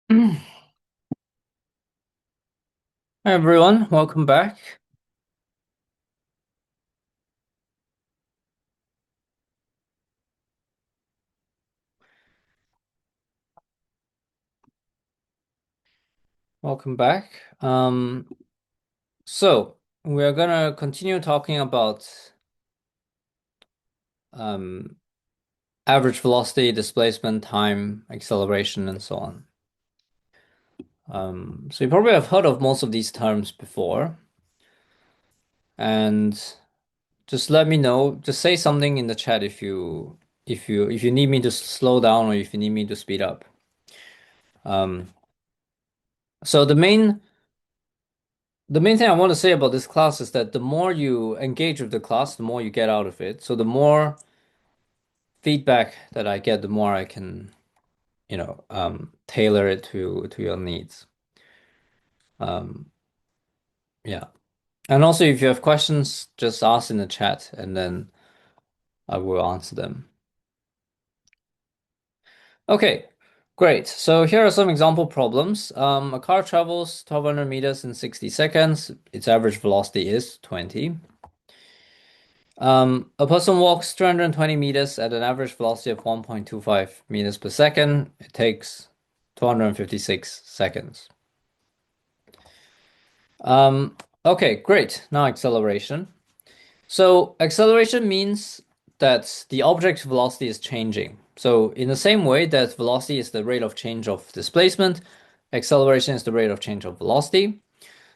Hi everyone, welcome back. Welcome back. So we're gonna continue talking about um, average velocity, displacement, time, acceleration, and so on. So you probably have heard of most of these terms before, and just let me know. Just say something in the chat if you need me to slow down or if you need me to speed up. Um, so the main thing I want to say about this class is that the more you engage with the class, the more you get out of it. So the more feedback that I get, the more I can, tailor it to your needs. Um, yeah. And also, if you have questions, just ask in the chat, and then I will answer them. Okay, great. So here are some example problems. A car travels 1200 meters in 60 seconds. Its average velocity is 20. A person walks 320 meters at an average velocity of 1.25 meters per second. It takes 256 seconds. Okay, great. Now acceleration. So acceleration means that the object velocity is changing. So in the same way that velocity is the rate of change of displacement, acceleration is the rate of change of velocity.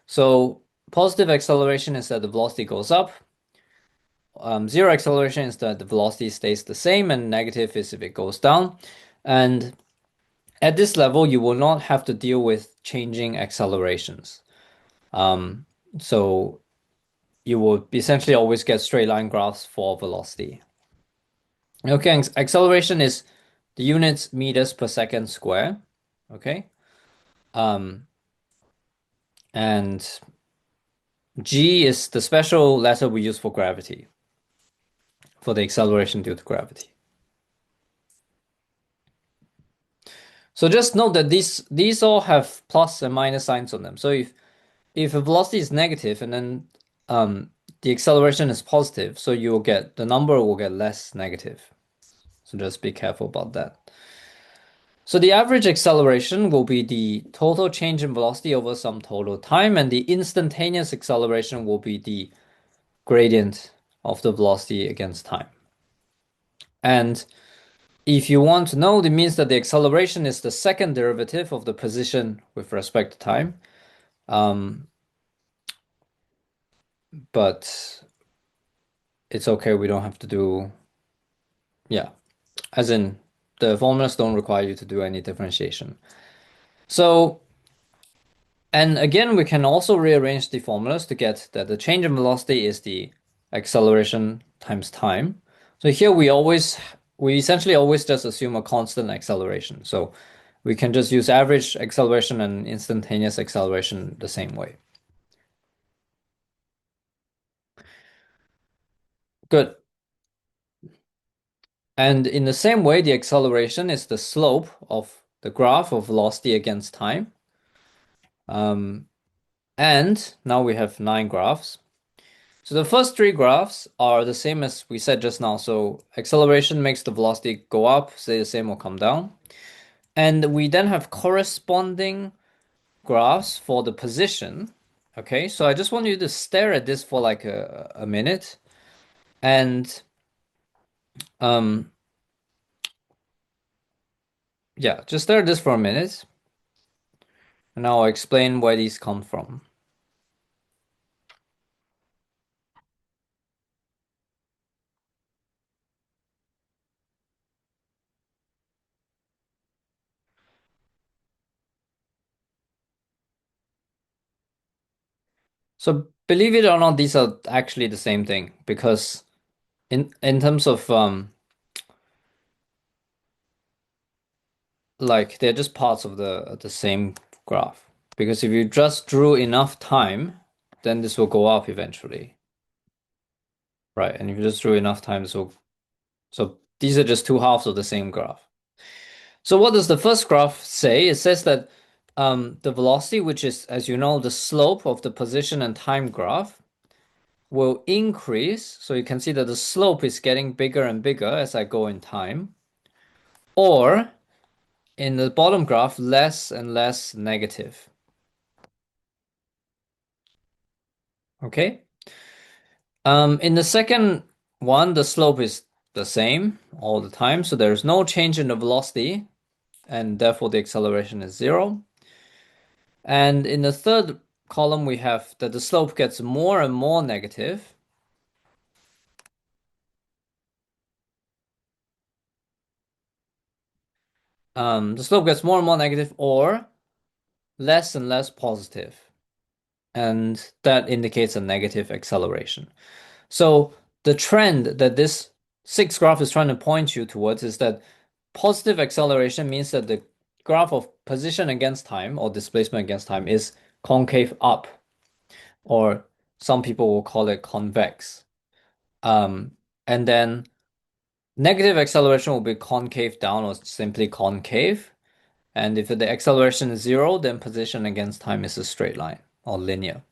So positive acceleration is that the velocity goes up. Zero acceleration is that the velocity stays the same, and negative is if it goes down. And at this level, you will not have to deal with changing accelerations. So you will essentially always get straight line graphs for velocity. Okay, acceleration is the units meters per second square. Okay. Um, and G is the special letter we use for gravity, for the acceleration due to gravity. So just note that these all have plus and minus signs on them. So if a velocity is negative and then the acceleration is positive, so you will get the number will get less negative. So just be careful about that. So the average acceleration will be the total change in velocity over some total time, and the instantaneous acceleration will be the gradient of the velocity against time. And if you want to know, it means that the acceleration is the second derivative of the position with respect to time. But it's okay, we don't have to do, yeah, as in the formulas don't require you to do any differentiation. So, and again, we can also rearrange the formulas to get that the change in velocity is the acceleration times time. So here we essentially always just assume a constant acceleration. So we can just use average acceleration and instantaneous acceleration the same way. Good. And in the same way, the acceleration is the slope of the graph of velocity against time. And now we have 9 graphs. So the first 3 graphs are the same as we said just now. So acceleration makes the velocity go up, say the same or come down. And we then have corresponding graphs for the position. Okay, so I just want you to stare at this for like a minute. And yeah, just stare at this for a minute. And I'll explain where these come from. So believe it or not, these are actually the same thing because in terms of like they're just parts of the same graph. Because if you just drew enough time, then this will go up eventually. Right? And if you just drew enough time, so these are just two halves of the same graph. So what does the first graph say? It says that the velocity, which is, as you know, the slope of the position and time graph, will increase. So you can see that the slope is getting bigger and bigger as I go in time. Or in the bottom graph, less and less negative. Okay. In the second one, the slope is the same all the time. So there's no change in the velocity, and therefore the acceleration is zero. And in the third column, we have that the slope gets more and more negative. The slope gets more and more negative or less and less positive, and that indicates a negative acceleration. So the trend that this sixth graph is trying to point you towards is that positive acceleration means that the graph of position against time or displacement against time is concave up, or some people will call it convex. And then negative acceleration will be concave down or simply concave. And if the acceleration is zero, then position against time is a straight line or linear.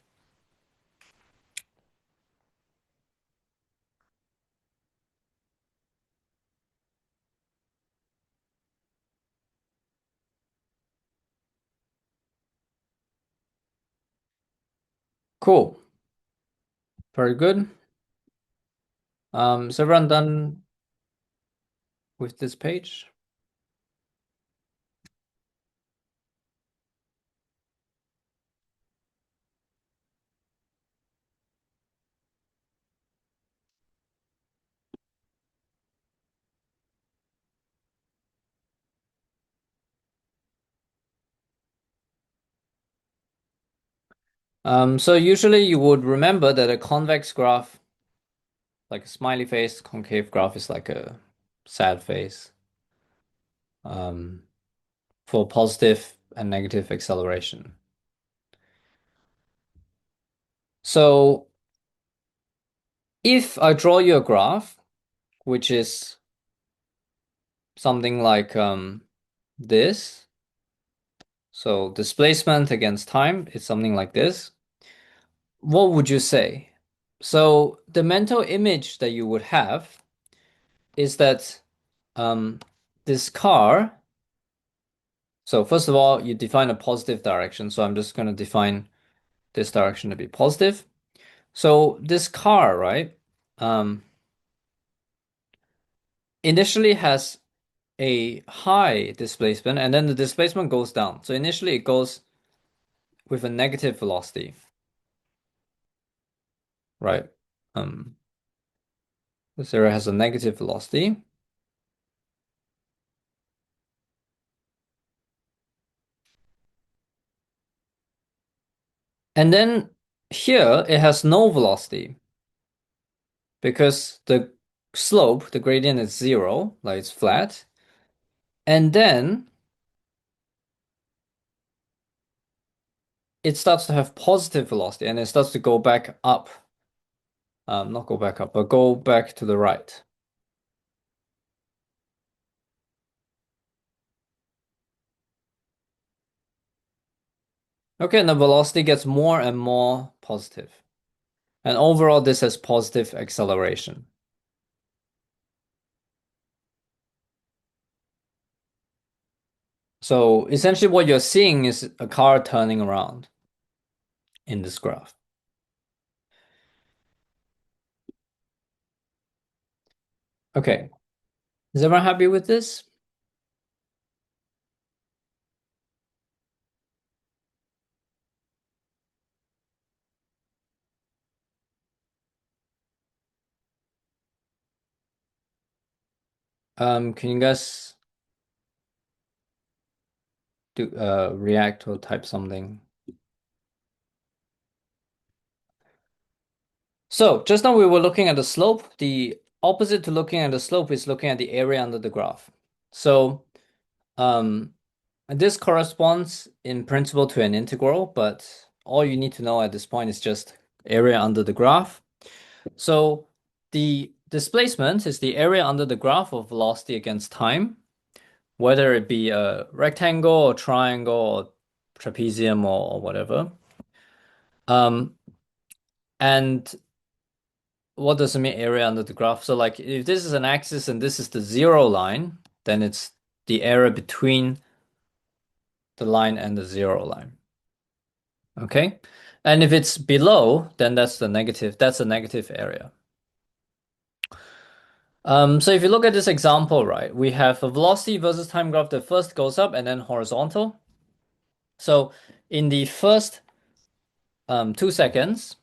Cool. Very good. Is everyone done with this page? So usually you would remember that a convex graph, like a smiley face, concave graph is like a sad face, um, for positive and negative acceleration. So if I draw you a graph, which is something like this, so displacement against time is something like this, what would you say? So the mental image that you would have is that um, this car. So first of all, you define a positive direction. So I'm just going to define this direction to be positive. So this car, right, um, initially has a high displacement and then the displacement goes down. So initially it goes with a negative velocity, right? Um, this area has a negative velocity. And then here it has no velocity because the slope, the gradient is zero, like it's flat. And then it starts to have positive velocity and it starts to go back up. Not go back up, but go back to the right. Okay, and the velocity gets more and more positive. And overall, this has positive acceleration. So essentially what you're seeing is a car turning around in this graph. Okay, is everyone happy with this? Can you guys do react or type something? So just now we were looking at the slope. The opposite to looking at the slope is looking at the area under the graph. So um, this corresponds in principle to an integral, but all you need to know at this point is just area under the graph. So the displacement is the area under the graph of velocity against time, whether it be a rectangle or triangle or trapezium or whatever. Um, and what does it mean area under the graph? So like if this is an axis and this is the zero line, then it's the area between the line and the zero line. Okay? And if it's below, then that's a negative area. So if you look at this example, right, we have a velocity versus time graph that first goes up and then horizontal. So in the first 2 seconds,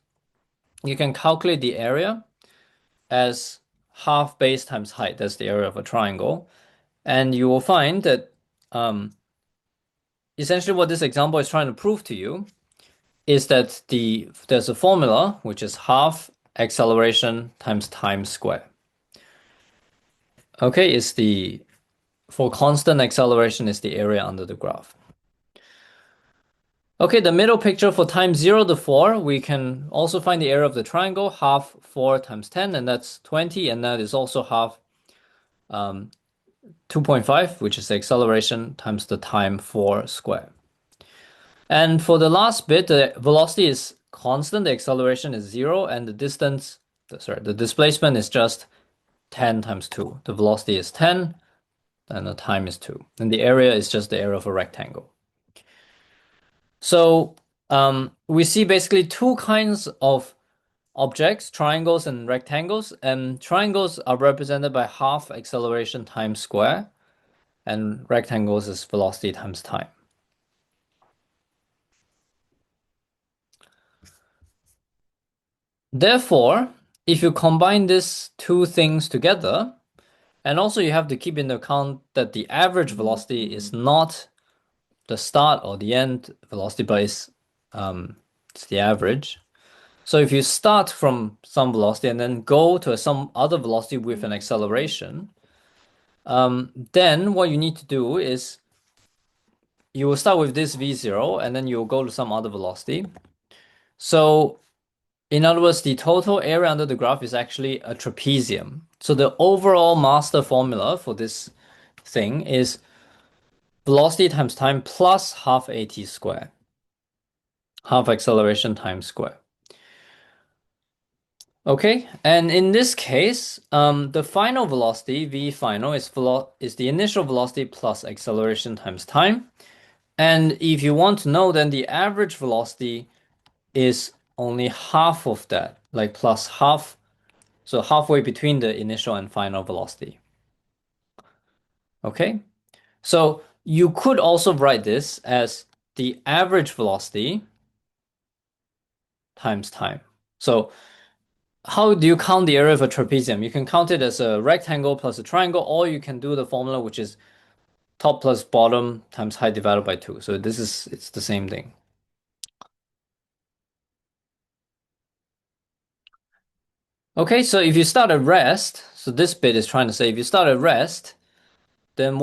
you can calculate the area as half base times height. That's the area of a triangle. And you will find that essentially what this example is trying to prove to you is that there's a formula which is half acceleration times time square. Okay, for constant acceleration is the area under the graph. Okay, the middle picture for time 0 to 4, we can also find the area of the triangle, half 4 times 10, and that's 20, and that is also half 2.5, which is the acceleration times the time 4 square. And for the last bit, the velocity is constant, the acceleration is 0, and the displacement is just 10 times 2. The velocity is 10, and the time is 2. And the area is just the area of a rectangle. So we see basically two kinds of objects, triangles and rectangles. And triangles are represented by half acceleration times square, and rectangles is velocity times time. Therefore, if you combine these two things together, and also you have to keep into account that the average velocity is not the start or the end velocity, but it's the average. So if you start from some velocity and then go to some other velocity with an acceleration, then what you need to do is you will start with this v0 and then you'll go to some other velocity. So in other words, the total area under the graph is actually a trapezium. So the overall master formula for this thing is velocity times time plus half at squared, half acceleration times square. Okay, and in this case, the final velocity, v final, is the initial velocity plus acceleration times time. And if you want to know, then the average velocity is only half of that, like plus half, so halfway between the initial and final velocity. Okay, so you could also write this as the average velocity times time. So how do you count the area of a trapezium? You can count it as a rectangle plus a triangle, or you can do the formula, which is top plus bottom times height divided by 2. So it's the same thing. Okay, so if you start at rest, so this bit is trying to say if you start at rest, then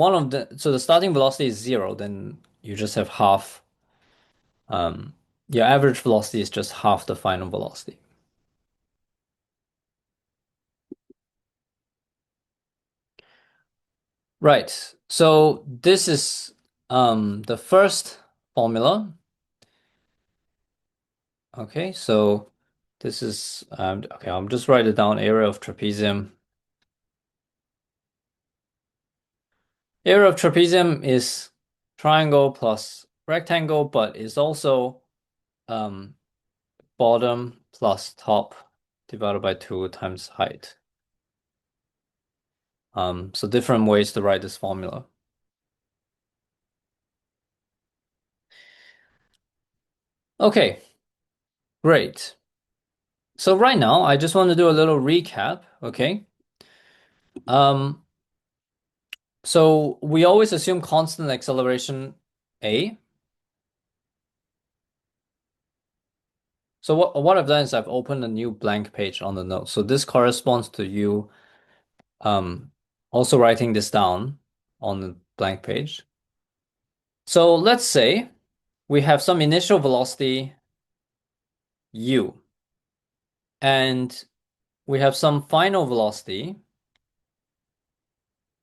so the starting velocity is 0, then you just have half, your average velocity is just half the final velocity. Right, so this is the first formula. Okay, so this is, okay, I'll just write it down, area of trapezium. Area of trapezium is triangle plus rectangle, but is also bottom plus top divided by 2 times height. So different ways to write this formula. Okay, great. So right now, I just want to do a little recap, okay? So we always assume constant acceleration A. So what I've done is I've opened a new blank page on the notes. So this corresponds to you also writing this down on the blank page. So let's say we have some initial velocity u, and we have some final velocity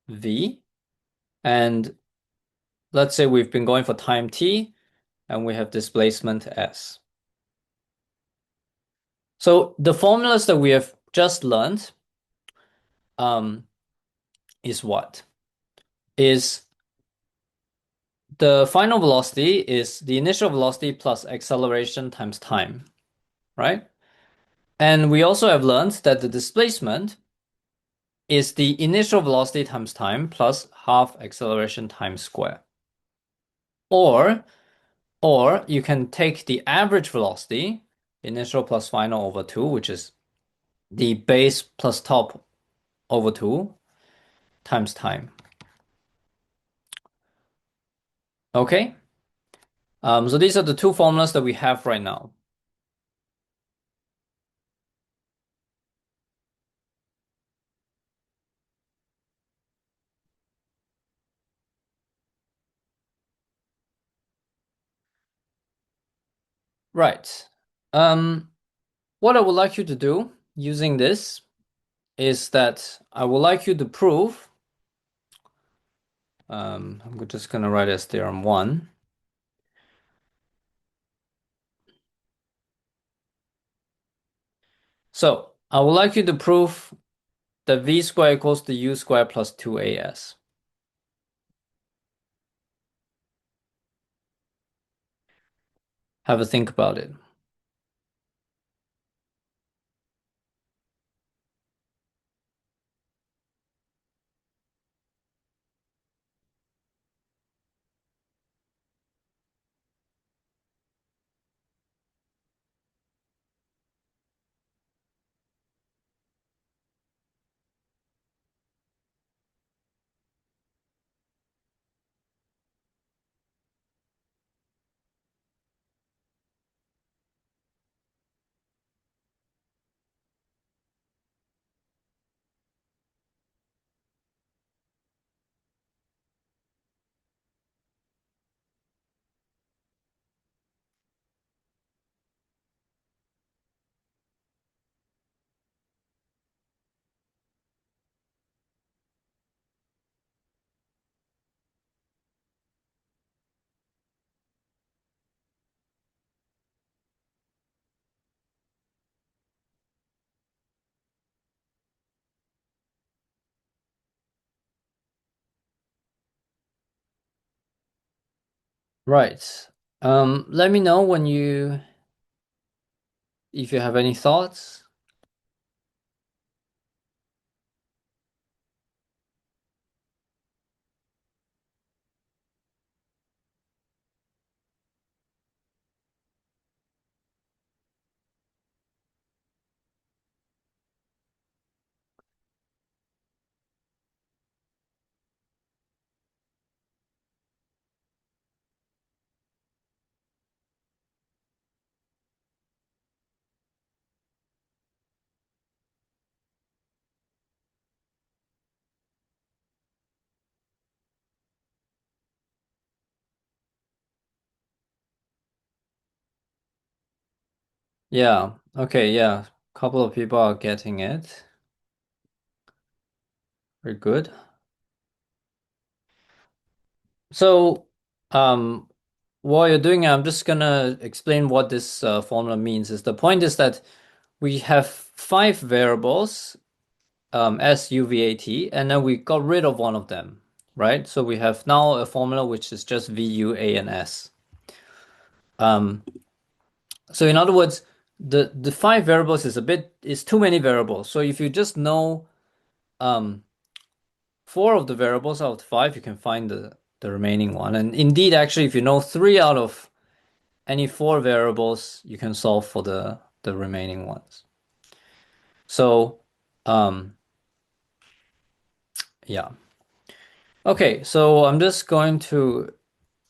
v, and let's say we've been going for time t, and we have displacement s. So the formulas that we have just learned um, is what? Is the final velocity is the initial velocity plus acceleration times time, right? And we also have learned that the displacement is the initial velocity times time plus half acceleration times square. Or, or you can take the average velocity, initial plus final over 2, which is the base plus top over 2 times time. Okay? So these are the two formulas that we have right now. Right. What I would like you to do using this is that I would like you to prove, I'm just going to write as theorem 1. So I would like you to prove that v squared equals to u squared plus 2as. Have a think about it. Right. Let me know if you have any thoughts. Yeah. Okay, yeah. A couple of people are getting it. Very good. So, while you're doing it, I'm just gonna explain what this formula means. Is the point is that we have 5 variables, S, U, V, A, T, and then we got rid of one of them, right? So we have now a formula which is just V, U, A, and S. Um, so in other words, the 5 variables is too many variables. So if you just know 4 of the variables out of 5, you can find the remaining one. And indeed, actually, if you know 3 out of any 4 variables, you can solve for the remaining ones. So, yeah. Okay, so I'm just going to,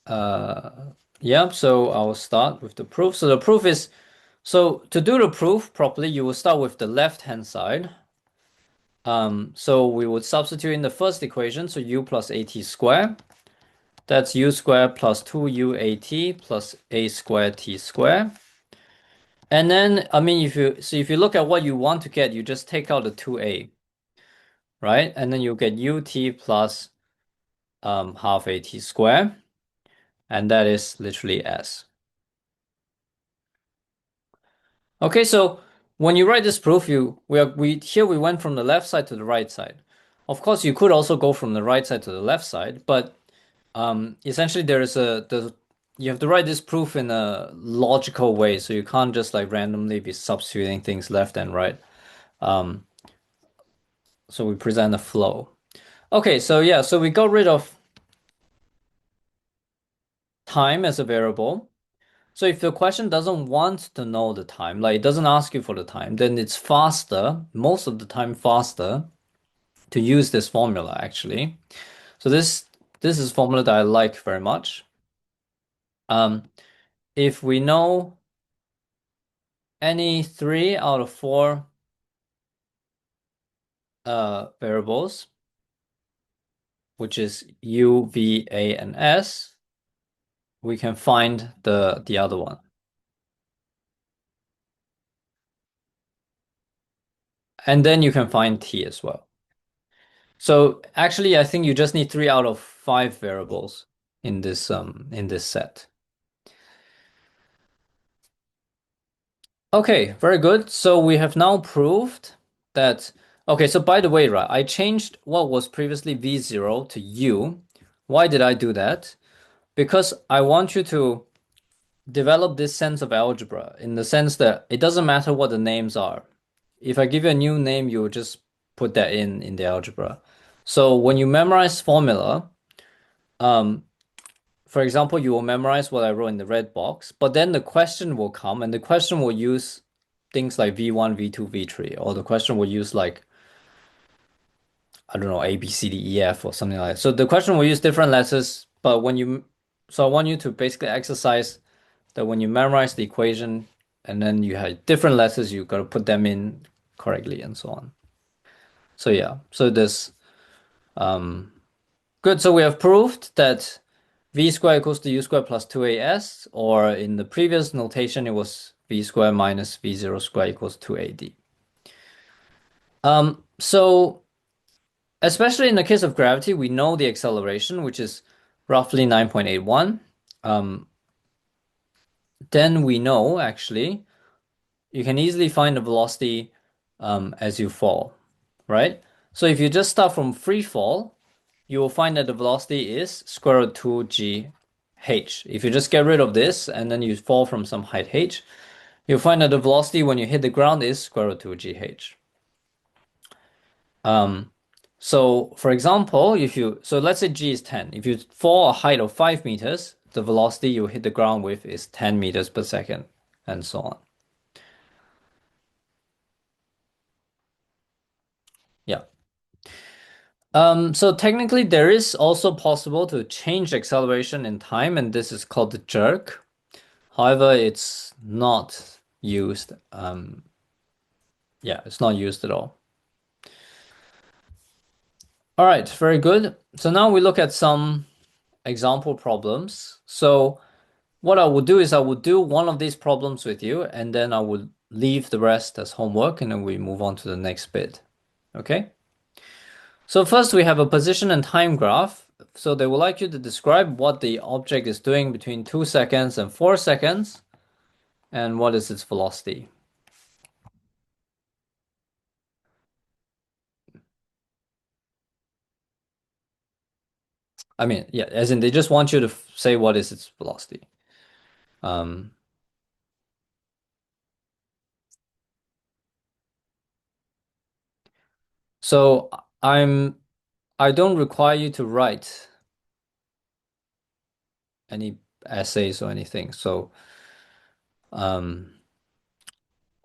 yeah, so I'll start with the proof. So the proof is, so to do the proof properly, you will start with the left-hand side. So we would substitute in the first equation, so u plus at squared. That's u squared plus 2uat plus a squared t squared. And then, I mean, if you look at what you want to get, you just take out the 2a, right? And then you get ut plus half at squared, and that is literally s. Okay, so when you write this proof, we here we went from the left side to the right side. Of course, you could also go from the right side to the left side, but essentially you have to write this proof in a logical way, so you can't just like randomly be substituting things left and right. Um, so we present a flow. Okay, so yeah, so we got rid of time as a variable. So if the question doesn't want to know the time, like it doesn't ask you for the time, then it's faster, most of the time faster to use this formula actually. So this is a formula that I like very much. Um, if we know any three out of four variables, which is u, v, a, and s, we can find the other one. And then you can find t as well. So actually, I think you just need three out of five variables in this set. Okay, very good. So we have now proved that. Okay, so by the way, right, I changed what was previously v0 to u. Why did I do that? Because I want you to develop this sense of algebra in the sense that it doesn't matter what the names are. If I give you a new name, you will just put that in the algebra. So when you memorize formula, um, for example, you will memorize what I wrote in the red box, but then the question will come and the question will use things like V1, V2, V3, or the question will use like, I don't know, A, B, C, D, E, F, or something like that. So the question will use different letters, but so I want you to basically exercise that when you memorize the equation and then you have different letters, you got to put them in correctly and so on. So yeah, so this, um, good. So we have proved that v squared equals to u squared plus 2as, or in the previous notation, it was v squared minus v0 squared equals 2ad. So especially in the case of gravity, we know the acceleration, which is roughly 9.81. Um, then we know actually you can easily find the velocity as you fall, right? So if you just start from free fall, you will find that the velocity is square root 2g h. If you just get rid of this and then you fall from some height h, you'll find that the velocity when you hit the ground is square root 2g h. So for example, so let's say g is 10. If you fall a height of 5 meters, the velocity you hit the ground with is 10 meters per second, and so on. Yeah. So technically there is also possible to change acceleration in time, and this is called the jerk. However, it's not used. Yeah, it's not used at all. All right, very good. So now we look at some example problems. So what I would do is I would do one of these problems with you, and then I would leave the rest as homework, and then we move on to the next bit. Okay? So first we have a position and time graph. So they would like you to describe what the object is doing between 2 seconds and 4 seconds, and what is its velocity. I mean, yeah, as in they just want you to say what is its velocity. Um, so I don't require you to write any essays or anything. So um,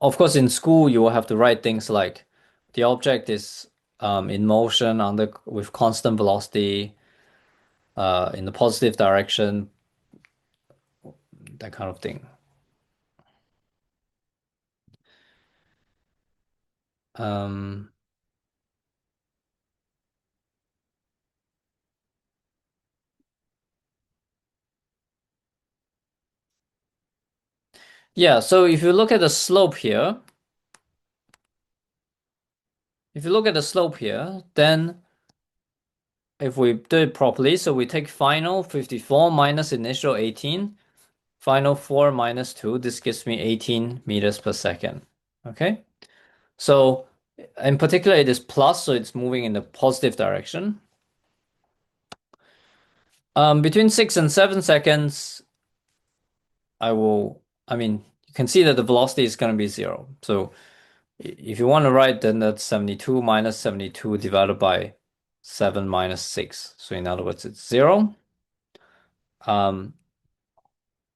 of course, in school you will have to write things like the object is in motion with constant velocity in the positive direction, that kind of thing. Um, yeah, so if you look at the slope here, then if we do it properly, so we take final 54 minus initial 18, Final 4 minus 2, this gives me 18 meters per second. Okay? So in particular, it is plus, so it's moving in the positive direction. Between 6 and 7 seconds, I mean, you can see that the velocity is going to be 0. So if you want to write, then that's 72 minus 72 divided by 7 minus 6. So in other words, it's 0. Um,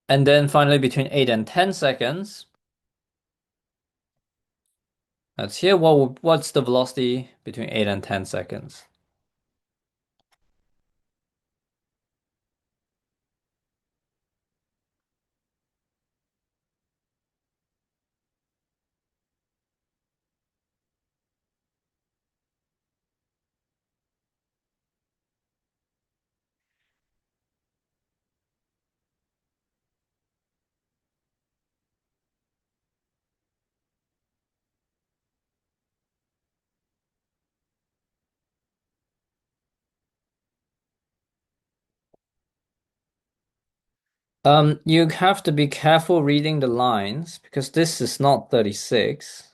and then finally, between 8 and 10 seconds, that's here. What's the velocity between 8 and 10 seconds? You have to be careful reading the lines because this is not 36.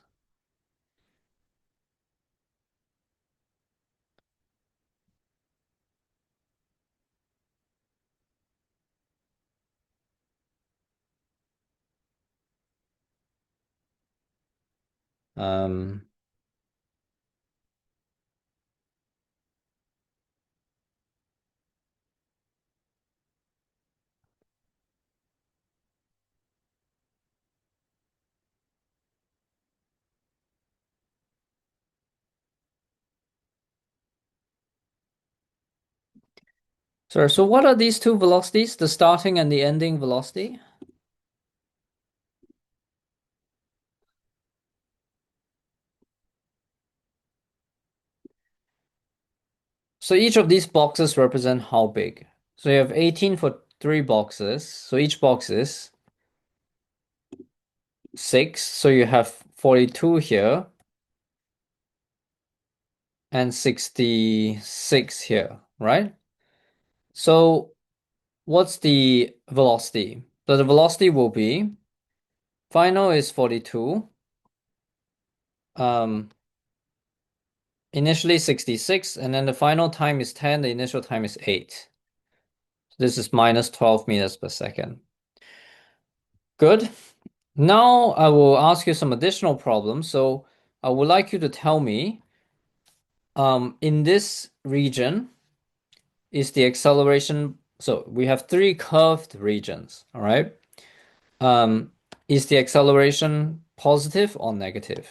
Um, sorry, so what are these two velocities? The starting and the ending velocity? So each of these boxes represent how big? So you have 18 for three boxes. So each box is 6. So you have 42 here and 66 here, right? So what's the velocity? So the velocity will be final is 42. Um, Initially 66, and then the final time is 10, the initial time is 8. So this is minus 12 meters per second. Good. Now I will ask you some additional problems. So I would like you to tell me, in this region, is the acceleration, so we have three curved regions, all right? Um, is the acceleration positive or negative?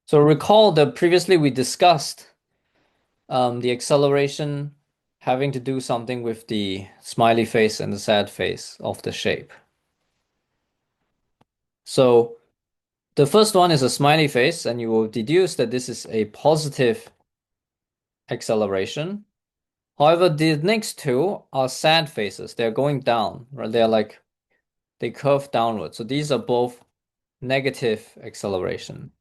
So recall that previously we discussed the acceleration having to do something with the smiley face and the sad face of the shape. So the first one is a smiley face, and you will deduce that this is a positive acceleration. However, the next two are sad faces. They're going down, right? They curve downward. So these are both negative acceleration.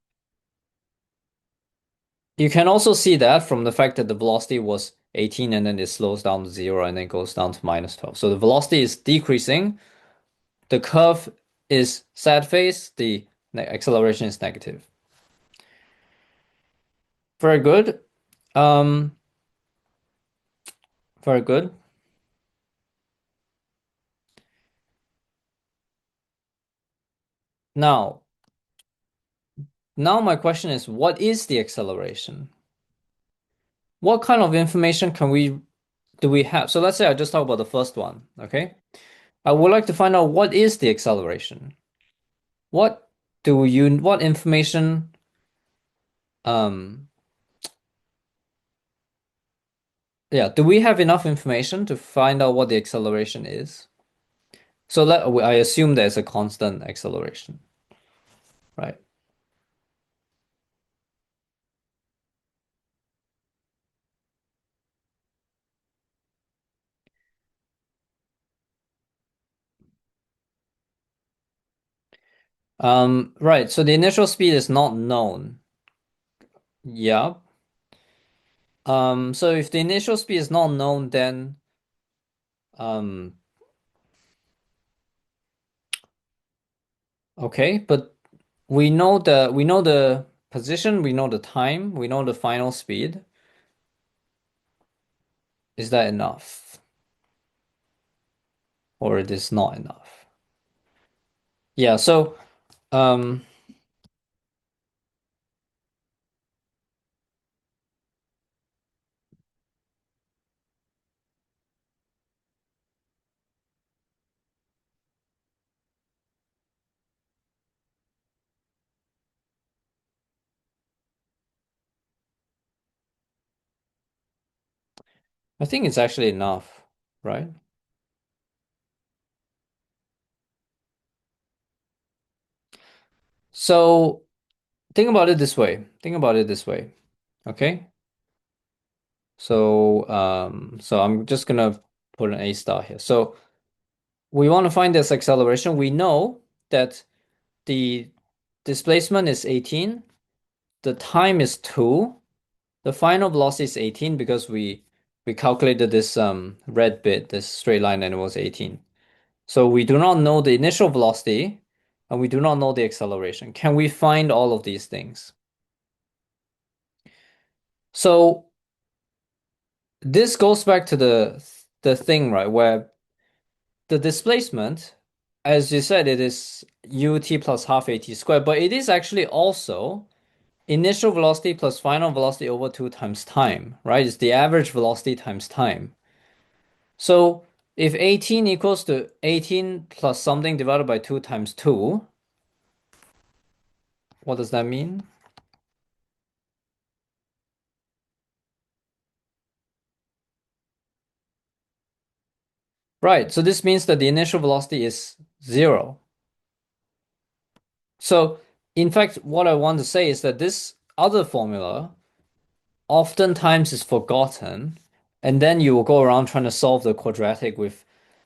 You can also see that from the fact that the velocity was 18 and then it slows down to 0 and then goes down to minus 12. So the velocity is decreasing. The curve is sad face. The acceleration is negative. Very good. Um, very good. Now, now my question is, what is the acceleration? What kind of information do we have? So let's say I just talk about the first one, okay? I would like to find out what is the acceleration. What what information um yeah, do we have enough information to find out what the acceleration is? So I assume there's a constant acceleration, right? Right. So the initial speed is not known. Yeah. So if the initial speed is not known, then um, okay, but we know the position, we know the time, we know the final speed. Is that enough, or it is not enough? Yeah. So um, I think it's actually enough, right? So think about it this way. Think about it this way. Okay. So I'm just gonna put an A star here. So we want to find this acceleration. We know that the displacement is 18, the time is 2, the final velocity is 18 because we calculated this red bit, this straight line, and it was 18. So we do not know the initial velocity and we do not know the acceleration. Can we find all of these things? So this goes back to the thing, right, where the displacement, as you said, it is ut plus half at squared, but it is actually also initial velocity plus final velocity over 2 times time, right? It's the average velocity times time. So if 18 equals to 18 plus something divided by 2 times 2, what does that mean? Right, so this means that the initial velocity is 0. So in fact, what I want to say is that this other formula oftentimes is forgotten, and then you will go around trying to solve the quadratic with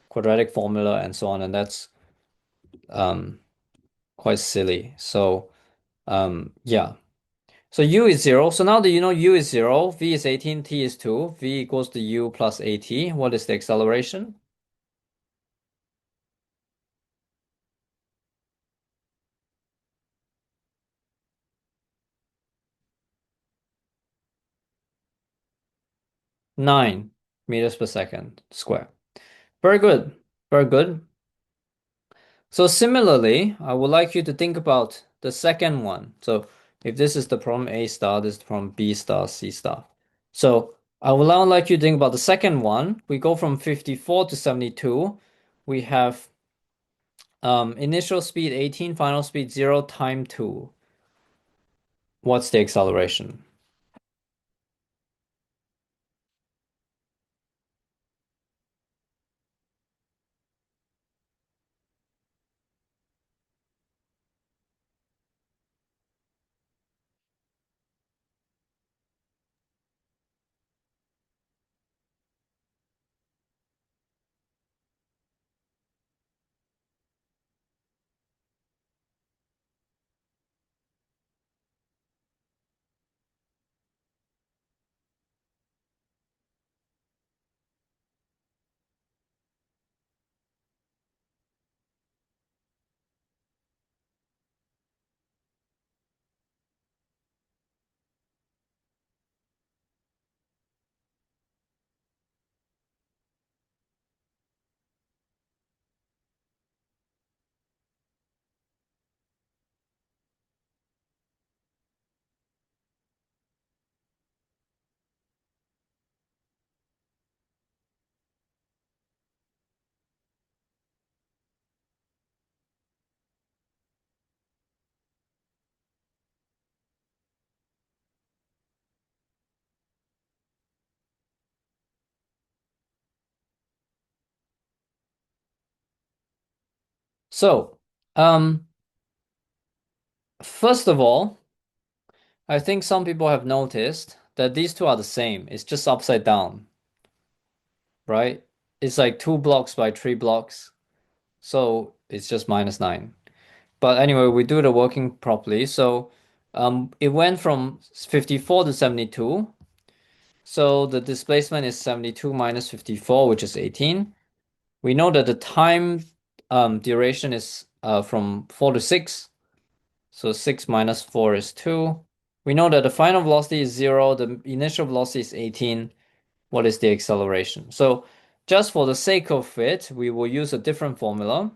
quadratic formula and so on, and that's um, quite silly. So yeah. So u is 0. So now that you know u is 0, v is 18, t is 2, v equals to u plus at. What is the acceleration? 9 meters per second square. Very good. Very good. So similarly, I would like you to think about the second one. So if this is the problem A star, this is the problem B star, C star. So I would now like you to think about the second one. We go from 54 to 72. We have initial speed 18, final speed 0, time 2. What's the acceleration? So, first of all, I think some people have noticed that these two are the same. It's just upside down, right? It's like 2 blocks by 3 blocks. So it's just minus 9. But anyway, we do the working properly. So it went from 54 to 72. So the displacement is 72 minus 54, which is 18. We know that the time duration is from 4 to 6. So 6 minus 4 is 2. We know that the final velocity is 0. The initial velocity is 18. What is the acceleration? So just for the sake of it, we will use a different formula.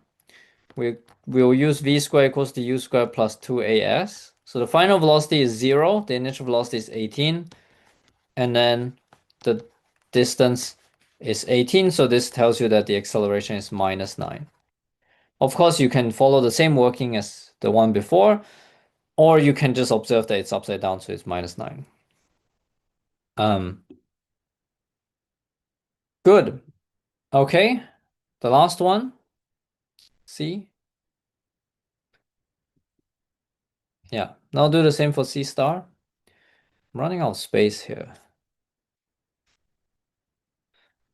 We will use v squared equals to u squared plus 2as. So the final velocity is 0. The initial velocity is 18. And then the distance is 18. So this tells you that the acceleration is minus 9. Of course, you can follow the same working as the one before, or you can just observe that it's upside down, so it's minus 9. Um, good. Okay, the last one, C. Yeah, now do the same for C star. I'm running out of space here.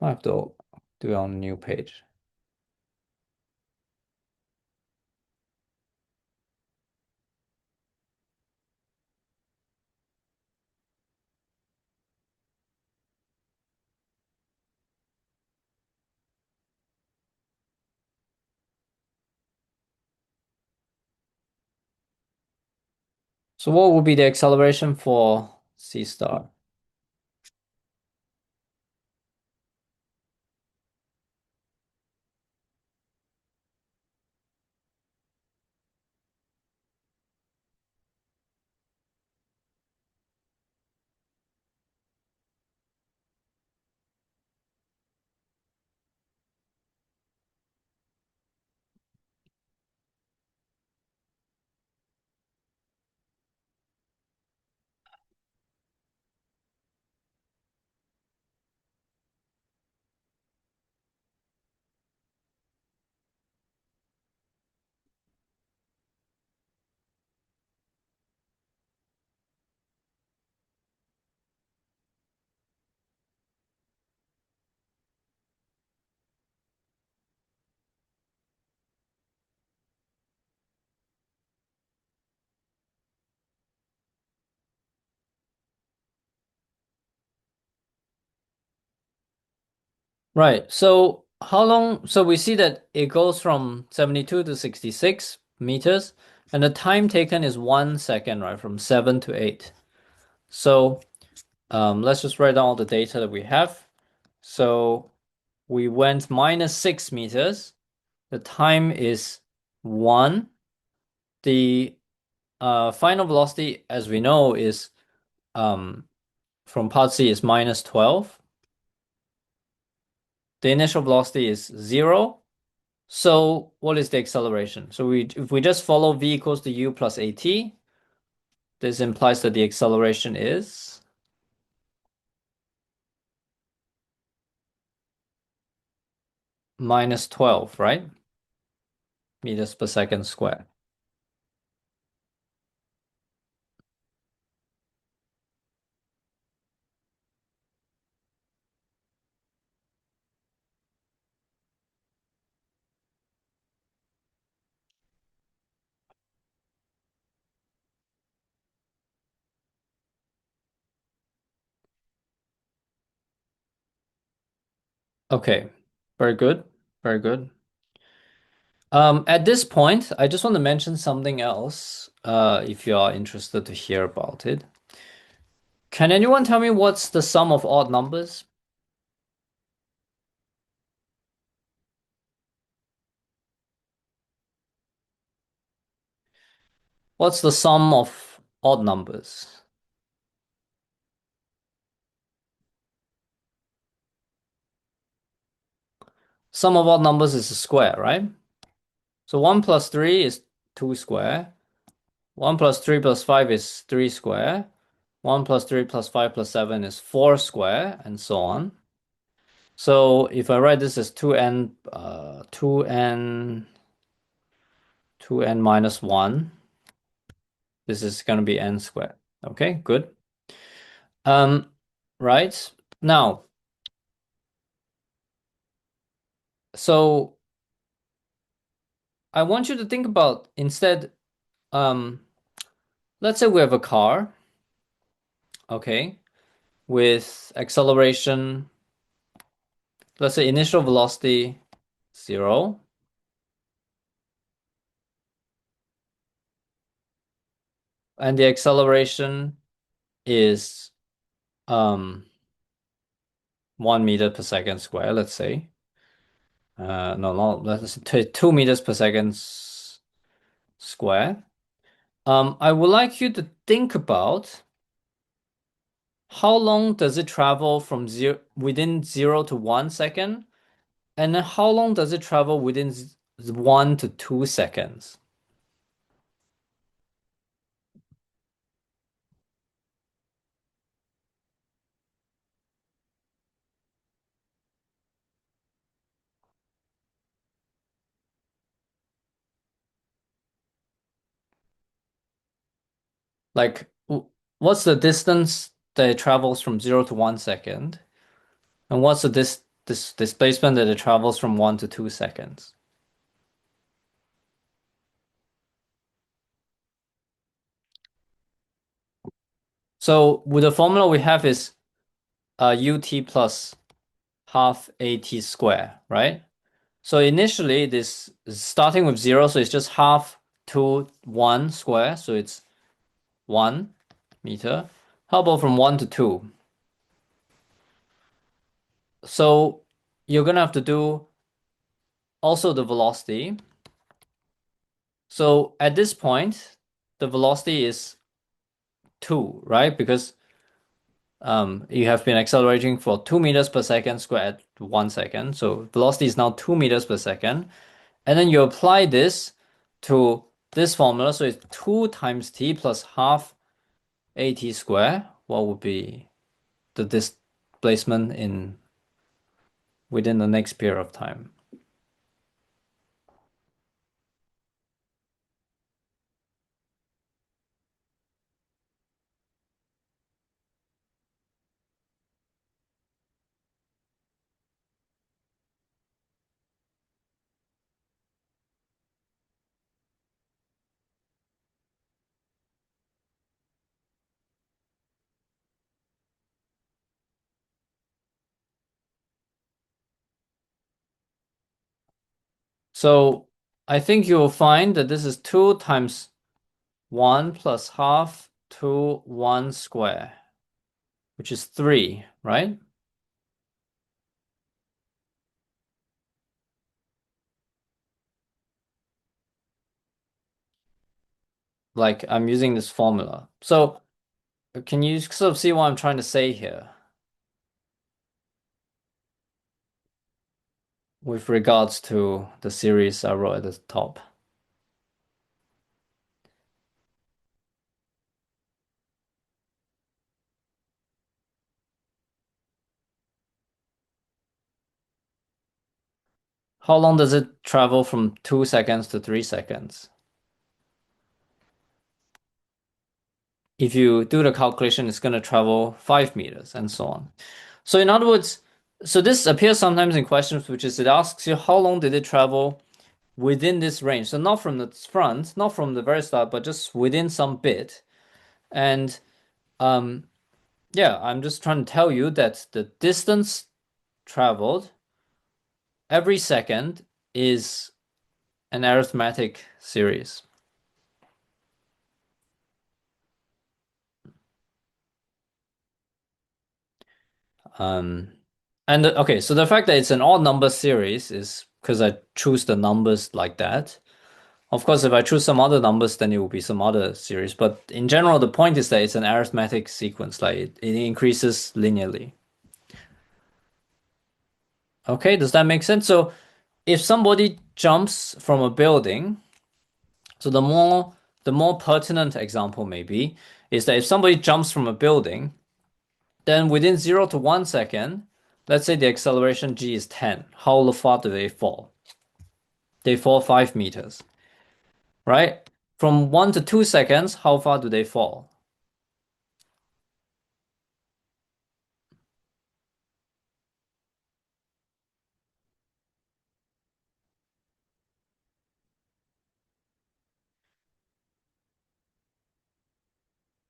I have to do it on a new page. So what would be the acceleration for C star? Right. So how long? So we see that it goes from 72 to 66 meters, and the time taken is 1 second, right? From 7 to 8. So let's just write down all the data that we have. So we went minus 6 meters. The time is 1. The final velocity, as we know, is um, from part C is minus 12. The initial velocity is 0. So what is the acceleration? So if we just follow v equals to u plus at, this implies that the acceleration is minus 12, right? Meters per second squared. Okay, very good, very good. At this point, I just want to mention something else, if you are interested to hear about it. Can anyone tell me what's the sum of odd numbers? What's the sum of odd numbers? Sum of odd numbers is a square, right? So 1 plus 3 is 2 square. 1 plus 3 plus 5 is 3 square. 1 plus 3 plus 5 plus 7 is 4 square, and so on. So if I write this as 2n minus 1, this is going to be n squared. Okay, good. Um, right. Now, so I want you to think about instead, um, let's say we have a car, okay, with acceleration, let's say initial velocity 0, and the acceleration is 1 meter per second square, let's say. No, no, let's say 2 meters per second square. I would like you to think about how long does it travel from within 0 to 1 second, and then how long does it travel within 1 to 2 seconds? Like, what's the distance that it travels from 0 to 1 second, and what's the this displacement that it travels from 1 to 2 seconds? So with the formula we have is ut plus half at square, right? So initially this is starting with 0, so it's just half to 1 square, so it's 1 meter. How about from 1 to 2? So you're gonna have to do also the velocity. So at this point, the velocity is 2, right? Because you have been accelerating for 2 meters per second squared at 1 second. So velocity is now 2 meters per second. And then you apply this to this formula. So it's 2 times t plus half at squared. What would be the displacement in within the next period of time? So I think you'll find that this is 2 times 1 plus half to 1 square, which is 3, right? Like I'm using this formula. So can you sort of see what I'm trying to say here with regards to the series I wrote at the top? How long does it travel from 2 seconds to 3 seconds? If you do the calculation, it's going to travel 5 meters and so on. So in other words, so this appears sometimes in questions, which is it asks you how long did it travel within this range. So not from the front, not from the very start, but just within some bit. And um, yeah, I'm just trying to tell you that the distance traveled every second is an arithmetic series. Um, and okay, so the fact that it's an odd number series is because I choose the numbers like that. Of course, if I choose some other numbers, then it will be some other series. But in general, the point is that it's an arithmetic sequence, like it increases linearly. Okay, does that make sense? So if somebody jumps from a building, so the more pertinent example maybe is that if somebody jumps from a building, then within 0 to 1 second, let's say the acceleration g is 10. How far do they fall? They fall 5 meters, right? From 1 to 2 seconds, how far do they fall?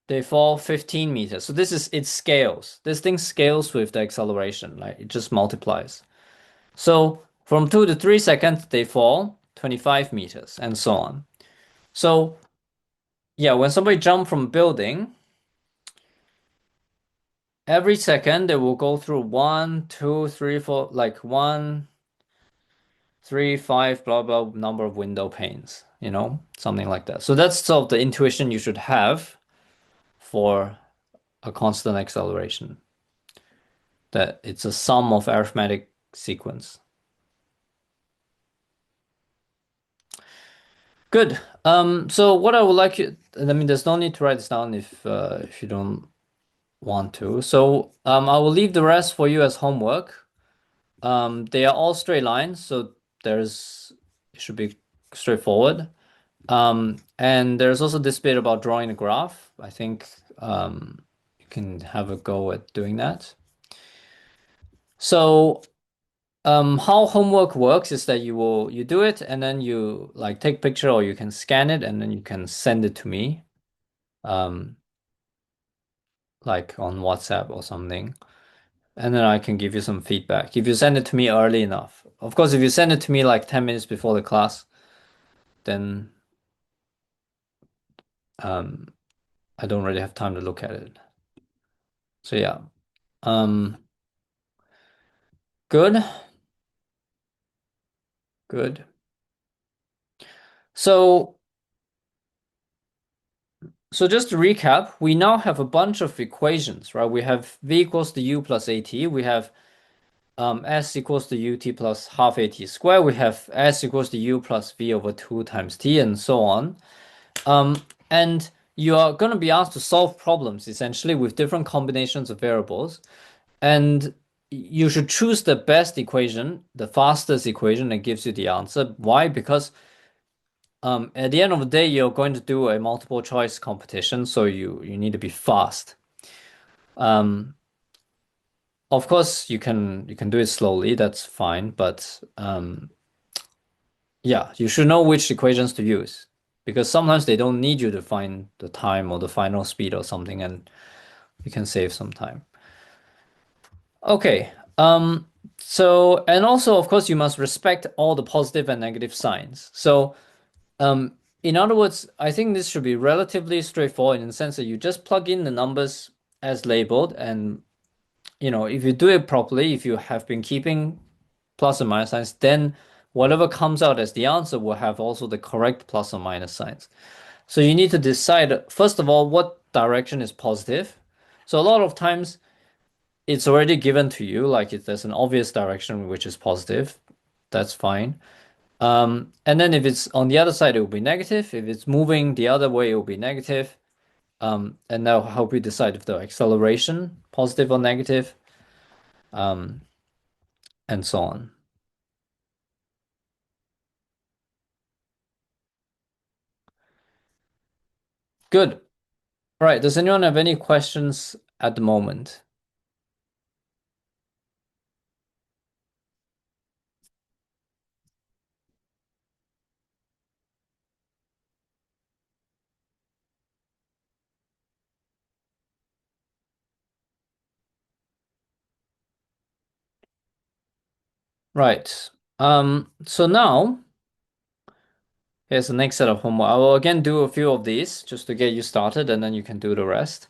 they fall 15 meters. So it scales. This thing scales with the acceleration, like it just multiplies. So from 2 to 3 seconds, they fall 25 meters and so on. So yeah, when somebody jump from a building, every second they will go through one, two, three, four, like one, three, five, blah, blah, number of window panes, something like that. So that's sort of the intuition you should have for a constant acceleration, that it's a sum of arithmetic sequence. Good. So what I would like you, I mean, there's no need to write this down if you don't want to. So I will leave the rest for you as homework. They are all straight lines, so it should be straightforward. And there's also this bit about drawing a graph. I think you can have a go at doing that. So how homework works is that you do it and then you like take picture or you can scan it and then you can send it to me, um, like on WhatsApp or something. And then I can give you some feedback if you send it to me early enough. Of course, if you send it to me like 10 minutes before the class, then um, I don't really have time to look at it. So yeah. Um, good, good. So so just to recap, we now have a bunch of equations, right? We have v equals to u plus at. We have s equals to ut plus half at squared. We have s equals to u plus v over 2 times t, and so on. And you are going to be asked to solve problems essentially with different combinations of variables. And you should choose the best equation, the fastest equation that gives you the answer. Why? Because at the end of the day, you're going to do a multiple choice competition, so you need to be fast. Um, of course, you can do it slowly. That's fine, but yeah, you should know which equations to use because sometimes they don't need you to find the time or the final speed or something, and you can save some time. Okay. So and also, of course, you must respect all the positive and negative signs. So in other words, I think this should be relatively straightforward in the sense that you just plug in the numbers as labeled, and if you do it properly, if you have been keeping plus and minus signs, then whatever comes out as the answer will have also the correct plus or minus signs. So you need to decide, first of all, what direction is positive. So a lot of times it's already given to you, like if there's an obvious direction which is positive, that's fine. And then if it's on the other side, it will be negative. If it's moving the other way, it will be negative. And that'll help you decide if the acceleration, positive or negative, um, and so on. Good. All right. Does anyone have any questions at the moment? Right. So now here's the next set of homework. I will again do a few of these just to get you started, and then you can do the rest.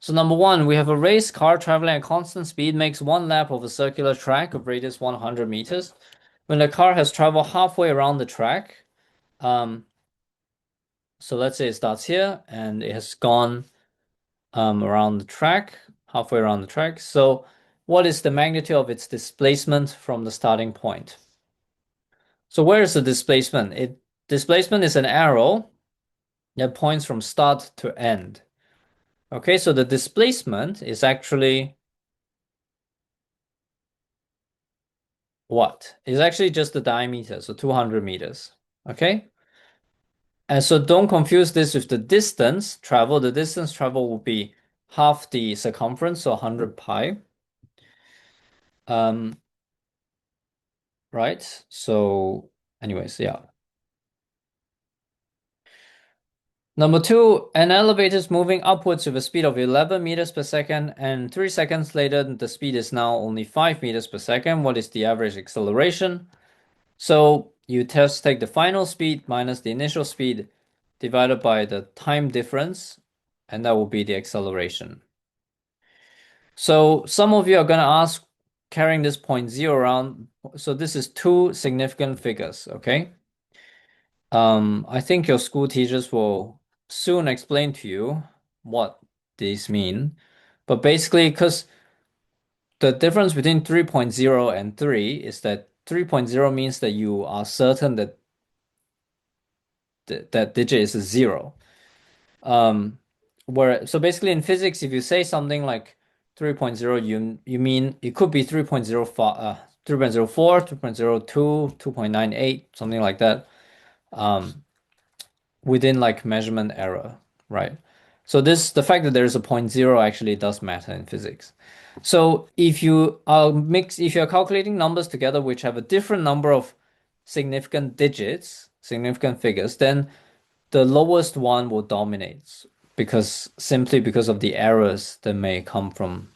So number one, we have a race car traveling at constant speed makes one lap of a circular track of radius 100 meters. When the car has traveled halfway around the track, um, so let's say it starts here and it has gone around the track, halfway around the track. So what is the magnitude of its displacement from the starting point? So where is the displacement? Displacement is an arrow that points from start to end. Okay, so the displacement is actually what? It's actually just the diameter, so 200 meters. Okay? And so don't confuse this with the distance travel. The distance travel will be half the circumference, so 100 pi. Um, right? So anyways, yeah. Number two, an elevator is moving upwards with a speed of 11 meters per second, and 3 seconds later, the speed is now only 5 meters per second. What is the average acceleration? So you just take the final speed minus the initial speed divided by the time difference, and that will be the acceleration. So some of you are going to ask, carrying this point zero around, so this is two significant figures, okay? I think your school teachers will soon explain to you what these mean. But basically, because the difference between 3.0 and 3 is that 3.0 means that you are certain that that digit is a zero. Um, where so basically in physics, if you say something like 3.0, you mean it could be 3.05, 3.04, 3.02, 2.98, something like that. Um, within like measurement error, right? So the fact that there is a point zero actually does matter in physics. So if you're calculating numbers together which have a different number of significant digits, significant figures, then the lowest one will dominate simply because of the errors that may come from,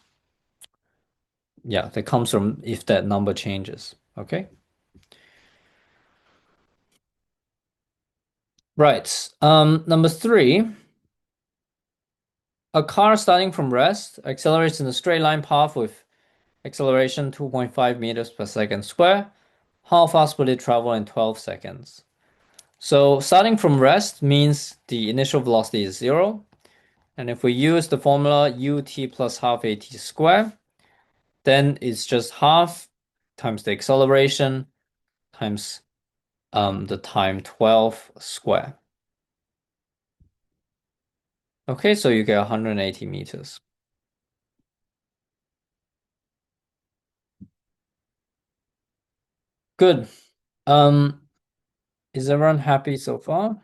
yeah, that comes from if that number changes. Okay. Right. Number three, a car starting from rest accelerates in a straight line path with acceleration 2.5 meters per second square. How fast will it travel in 12 seconds? So starting from rest means the initial velocity is zero. And if we use the formula ut plus half at square, then it's just half times the acceleration times the time 12 square. Okay, so you get 180 meters. Good. Um, is everyone happy so far?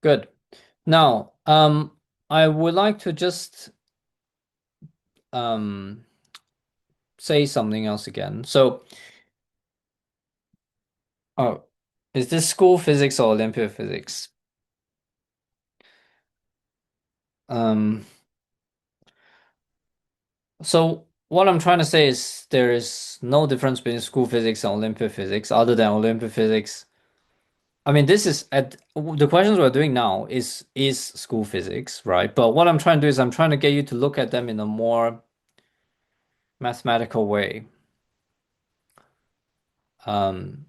Good. Now, I would like to just um say something else again. So, oh, is this school physics or Olympia physics? Um, so what I'm trying to say is there is no difference between school physics and Olympia physics other than Olympia physics. I mean, this is at the questions we're doing now is school physics, right? But what I'm trying to do is I'm trying to get you to look at them in a more mathematical way. Um,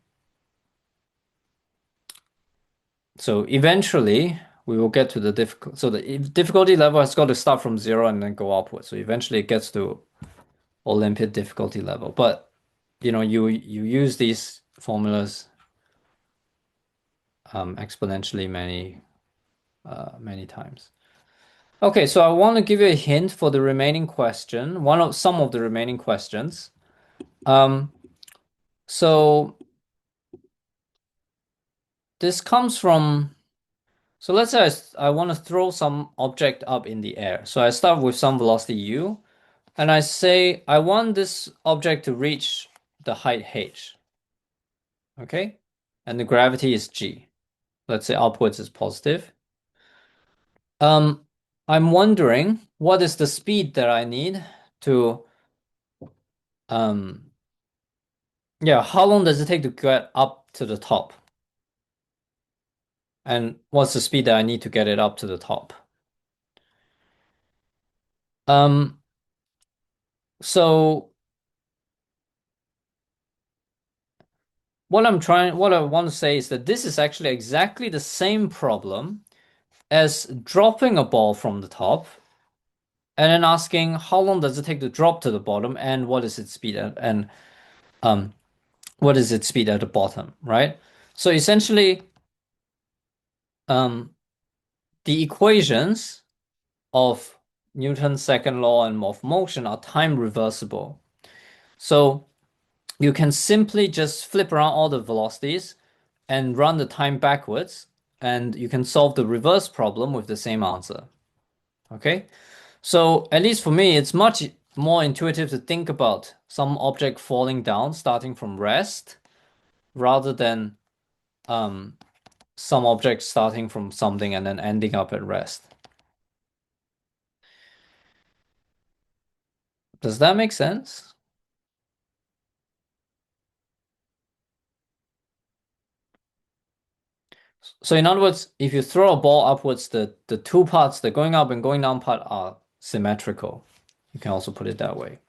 so eventually we will get to the difficult. So the difficulty level has got to start from zero and then go upward. So eventually it gets to Olympic difficulty level. But you use these formulas exponentially many times. Okay, so I want to give you a hint for the remaining question. Some of the remaining questions. Um, so this comes from. So let's say I want to throw some object up in the air. So I start with some velocity u, and I say I want this object to reach the height h. Okay, and the gravity is g. Let's say upwards is positive. Um, I'm wondering what is the speed that I need to um yeah, how long does it take to get up to the top? And what's the speed that I need to get it up to the top? Um, so what I want to say is that this is actually exactly the same problem as dropping a ball from the top and then asking how long does it take to drop to the bottom and what is its speed and um what is its speed at the bottom, right? So essentially, um, the equations of Newton's second law and of motion are time reversible. So you can simply just flip around all the velocities and run the time backwards, and you can solve the reverse problem with the same answer. Okay? So at least for me, it's much more intuitive to think about some object falling down starting from rest rather than um, some object starting from something and then ending up at rest. Does that make sense? So in other words, if you throw a ball upwards, the two parts, the going up and going down part are symmetrical. You can also put it that way.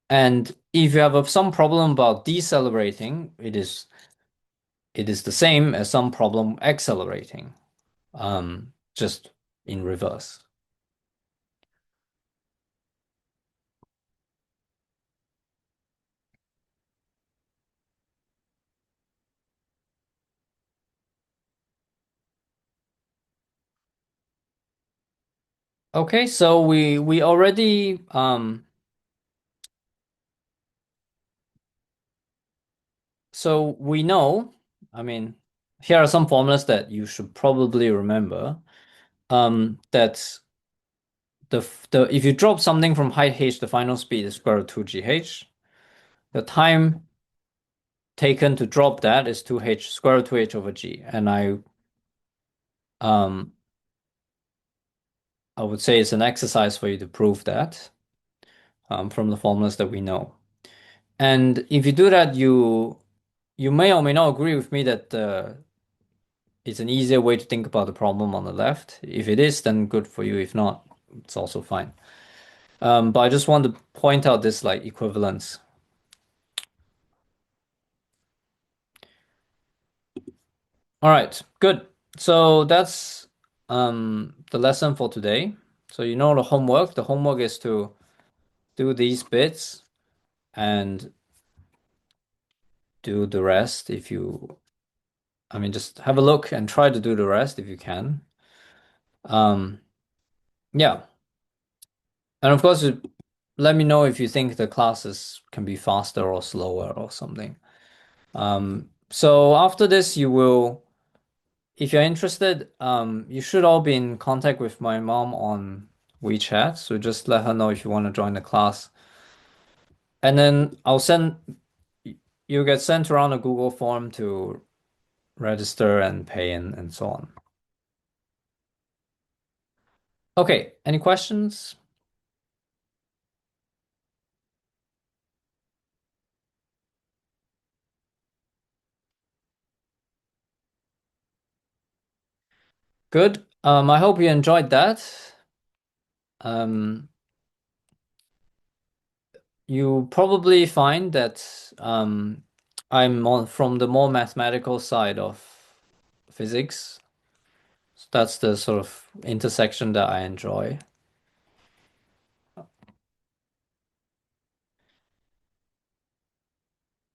And if you have some problem about decelerating, it is the same as some problem accelerating, just in reverse. Okay, so we already so we know, I mean, here are some formulas that you should probably remember. That the if you drop something from height h, the final speed is square root 2gh. The time taken to drop that is 2h square root 2h over g. And um I would say it's an exercise for you to prove that from the formulas that we know. And if you do that, you may or may not agree with me that it's an easier way to think about the problem on the left. If it is, then good for you. If not, it's also fine. But I just want to point out this like equivalence. All right, good. So that's the lesson for today. So you know the homework. The homework is to do these bits and do the rest if you, I mean, just have a look and try to do the rest if you can. Um, yeah. And of course, let me know if you think the classes can be faster or slower or something. So after this, you will, if you're interested, you should all be in contact with my mom on WeChat. So just let her know if you want to join the class. And then you'll get sent around a Google form to register and pay and so on. Okay, any questions? Good. I hope you enjoyed that. Um, you probably find that I'm from the more mathematical side of physics. That's the sort of intersection that I enjoy.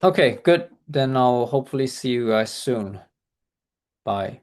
Okay, good. Then I'll hopefully see you guys soon. Bye.